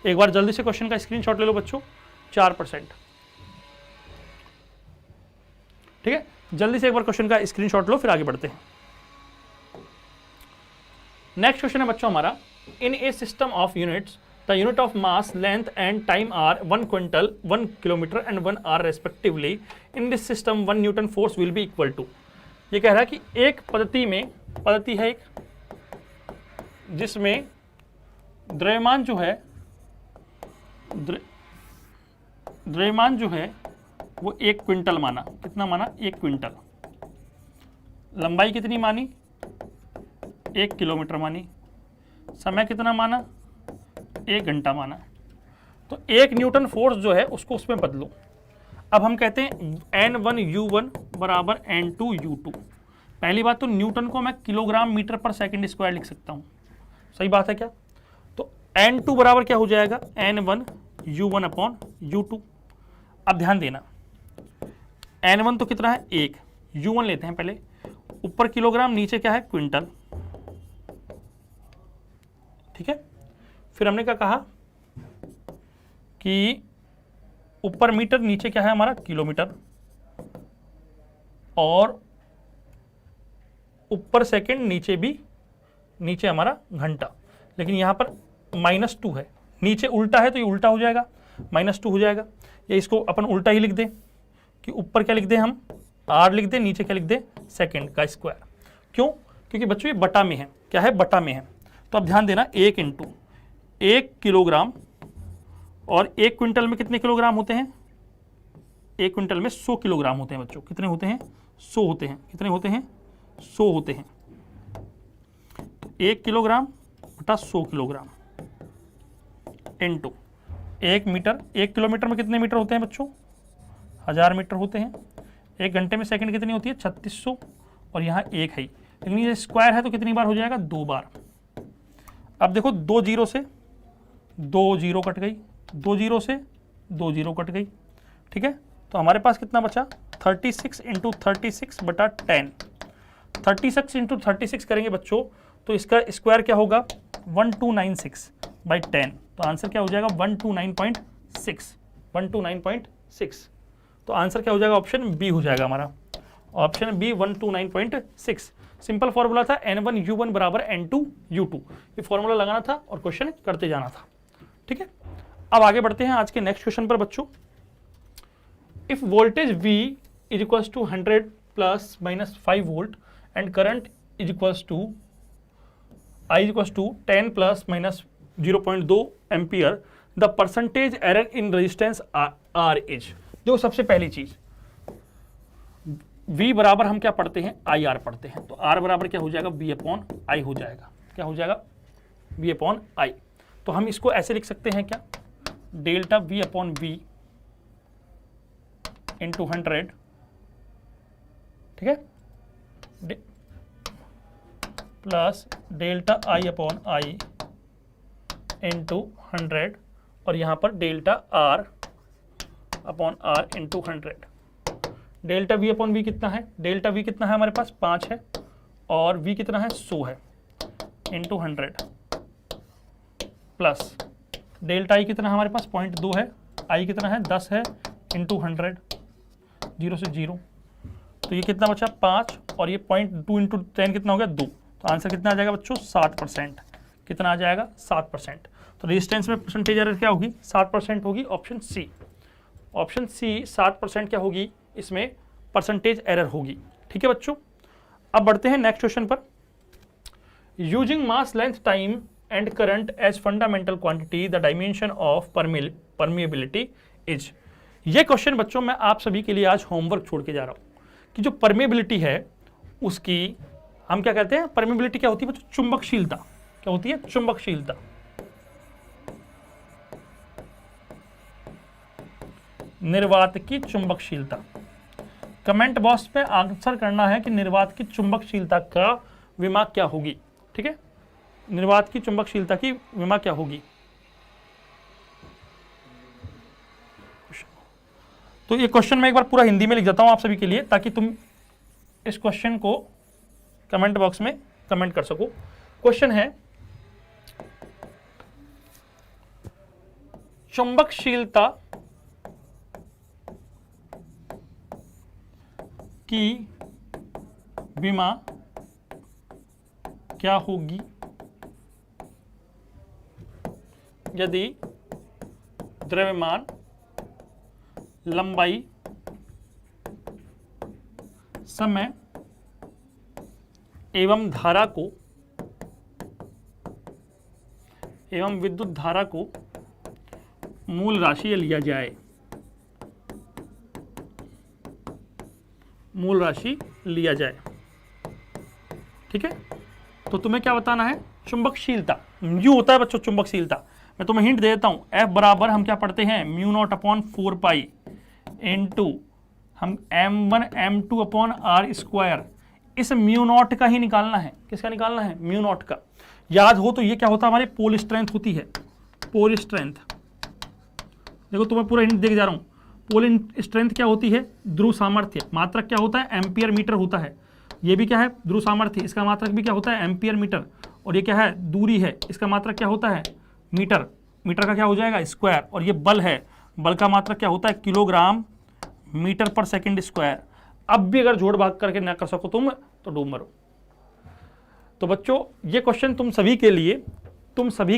एक बार जल्दी से क्वेश्चन का स्क्रीनशॉट ले लो बच्चों, 4%। ठीक है, जल्दी से एक बार क्वेश्चन का स्क्रीनशॉट लो, फिर आगे बढ़ते हैं। नेक्स्ट क्वेश्चन है बच्चों हमारा, in a system of units the unit of mass length and time are 1 quintal, 1 kilometre and 1 hour respectively. In this system 1 newton force will be equal to. ये कह रहा है कि एक पद्धति में, पद्धति है एक जिसमें द्रव्यमान जो है, द्रव्यमान जो है वो 1 क्विंटल माना। कितना माना? 1 क्विंटल। लंबाई कितनी मानी? 1 किलोमीटर मानी। समय कितना माना? 1 घंटा माना। तो 1 न्यूटन फोर्स जो है उसको उसमें बदलो। अब हम कहते हैं N1U1 बराबर N2U2। पहली बात तो न्यूटन को मैं किलोग्राम मीटर पर सेकंड स्क्वायर लिख सकता हूं। सही बात है क्या? तो N2 बराबर क्या हो जाएगा? N1U1 upon U2। अब ध्यान देना, N1 तो कितना है? 1। U1 लेते हैं पहले, ऊपर किलोग्राम, नीचे क्या है? क्विंटल। ठीक है, फिर हमने क्या कहा कि ऊपर मीटर, नीचे क्या है हमारा? किलोमीटर, और ऊपर सेकंड, नीचे भी, नीचे हमारा घंटा। लेकिन यहां पर -2 है, नीचे उल्टा है तो ये उल्टा हो जाएगा, -2 हो जाएगा। या इसको अपन उल्टा ही लिख दें कि ऊपर क्या लिख दें हम? R लिख दें, नीचे क्या लिख दें? सेकंड का स्क्वायर। क्यों? क्योंकि बच्चों ये बटा में है। क्या है? बटा में है। तो अब ध्यान देना, 1 इंटू 1 किलोग्राम, और 1 क्विंटल में कितने किलोग्राम होते हैं? 1 क्विंटल में 100 किलोग्राम होते हैं बच्चों। कितने होते हैं? 100 होते हैं। कितने होते हैं? 100 होते हैं। तो 1 किलोग्राम बटा 100 किलोग्राम इंटू 1 मीटर। 1 किलोमीटर में कितने मीटर होते हैं बच्चों? 1000 मीटर होते हैं। 1 घंटे में सेकंड कितनी होती है? 3600, और यहाँ 1 है, लेकिन ये स्क्वायर है तो कितनी बार हो जाएगा? 2 बार। अब देखो, 2 जीरो से 2 जीरो कट गई, 2 जीरो से 2 जीरो कट गई। ठीक है, तो हमारे पास कितना बचा? 36 इंटू 36 बटा 10। 36 इंटू 36 करेंगे बच्चों तो इसका स्क्वायर क्या होगा? 1296 बाई 10। तो आंसर क्या हो जाएगा? 129.6। 129.6। तो आंसर क्या हो जाएगा? ऑप्शन बी हो जाएगा हमारा। Option B 129.6। सिंपल फॉर्मूला था N1U1 बराबर N2U2। ये फॉर्मूला लगाना था और क्वेश्चन करते जाना था। ठीक है, अब आगे बढ़ते हैं आज के नेक्स्ट क्वेश्चन पर बच्चों। If voltage V is equals to 100 plus minus 5 volt and current is equals to I is equals to 10 plus minus 0.2 ampere, the percentage error in resistance R is. जो सबसे पहली चीज, V बराबर हम क्या पढ़ते हैं? IR पढ़ते हैं। तो R बराबर क्या हो जाएगा? V अपॉन I हो जाएगा। क्या हो जाएगा? V upon I। तो हम इसको ऐसे लिख सकते हैं क्या? Delta V upon V into 100, ठीक है, plus delta I upon I into 100, और यहाँ पर delta R upon R into 100। Delta V upon V कितना है? डेल्टा V कितना है हमारे पास? 5 है, और V कितना है? 100 है, इंटू 100, प्लस डेल्टा I कितना है हमारे पास? 0.2 है, I कितना है? 10 है, इंटू 100, 0 से 0। तो ये कितना बचा? 5, और ये 0.2 इंटू 10 कितना हो गया? 2। तो आंसर कितना आ जाएगा बच्चों? 7%। कितना आ जाएगा? 7%। तो रेजिस्टेंस में परसेंटेज एरर क्या होगी? 7% होगी। ऑप्शन सी, ऑप्शन सी 7% क्या होगी? इसमें परसेंटेज एरर होगी। ठीक है बच्चों, अब बढ़ते हैं नेक्स्ट क्वेश्चन पर। Using mass, length, time and current as fundamental quantity, the dimension of permeability is. ये क्वेश्चन बच्चों मैं आप सभी के लिए आज होमवर्क छोड़ के जा रहा हूं कि जो परमिएबिलिटी है उसकी हम क्या कहते हैं? परमिएबिलिटी क्या होती है बच्चों? चुंबकशीलता। क्या होती है? चुंबकशीलता। निर्वात की चुंबकशीलता। कमेंट बॉक्स पे आंसर करना है कि निर्वात की चुंबकशीलता का विमा क्या होगी। ठीक है, निर्वात की चुंबकशीलता की विमा क्या होगी? तो ये क्वेश्चन मैं एक बार पूरा हिंदी में लिख देता हूं आप सभी के लिए, ताकि तुम इस क्वेश्चन को कमेंट बॉक्स में कमेंट कर सको। क्वेश्चन है, चुंबकशीलता की विमा क्या होगी? यदि द्रव्यमान लंबाई समय एवं धारा को एवं विद्युत धारा को मूल राशि लिया जाए, मूल राशि लिया जाए। ठीक है, तो तुम्हें क्या बताना है? चुंबकशीलता। यू होता है बच्चों चुंबकशीलता। मैं तुम्हें हिंट दे देता हूं, F बराबर हम क्या पढ़ते हैं, mu naught upon 4 pi into हम m1 m2 upon r square. इस म्यू नॉट का ही निकालना है। किसका निकालना है? म्यू नॉट का। याद हो तो ये क्या होता है, हमारी पोल स्ट्रेंथ होती है। पोल स्ट्रेंथ, देखो तुम्हें पूरा हिंट दे जा रहा हूं। पोल स्ट्रेंथ क्या होती है? ध्रुव सामर्थ्य। मात्रक क्या होता है? एम्पियर मीटर होता है। ये भी क्या है? ध्रुव सामर्थ्य। इसका मात्रक भी क्या होता है? Ampere metre. और ये क्या है? दूरी है। इसका मात्रक क्या होता है? मीटर। मीटर का क्या हो जाएगा? स्क्वायर। और ये बल है, बल का मात्रक क्या होता है? किलोग्राम मीटर पर सेकंड स्क्वायर। अब भी अगर जोड़ भाग करके ना कर सको तुम तो डूब मरो। तो बच्चों ये क्वेश्चन तुम सभी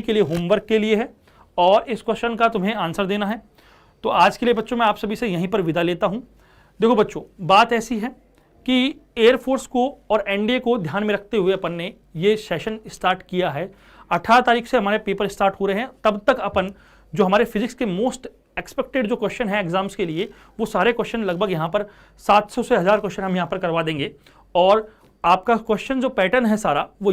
के लिए होमवर्क के लिए है और इस क्वेश्चन का तुम्हें आंसर देना है। तो आज के लिए बच्चों मैं आप सभी से यहीं पर विदा लेता हूं। देखो बच्चों, बात ऐसी है कि एयरफोर्स को और एनडीए को ध्यान में रखते हुए अपन ने ये सेशन स्टार्ट किया है। 18 तारीख से हमारे पेपर स्टार्ट हो रहे हैं। तब तक अपन जो हमारे फिजिक्स के मोस्ट एक्सपेक्टेड जो क्वेश्चन है एग्जाम्स के लिए, वो सारे क्वेश्चन लगभग यहाँ पर 700 से 1000 क्वेश्चन हम यहाँ पर करवा देंगे। और आपका क्वेश्चन जो पैटर्न है सारा वो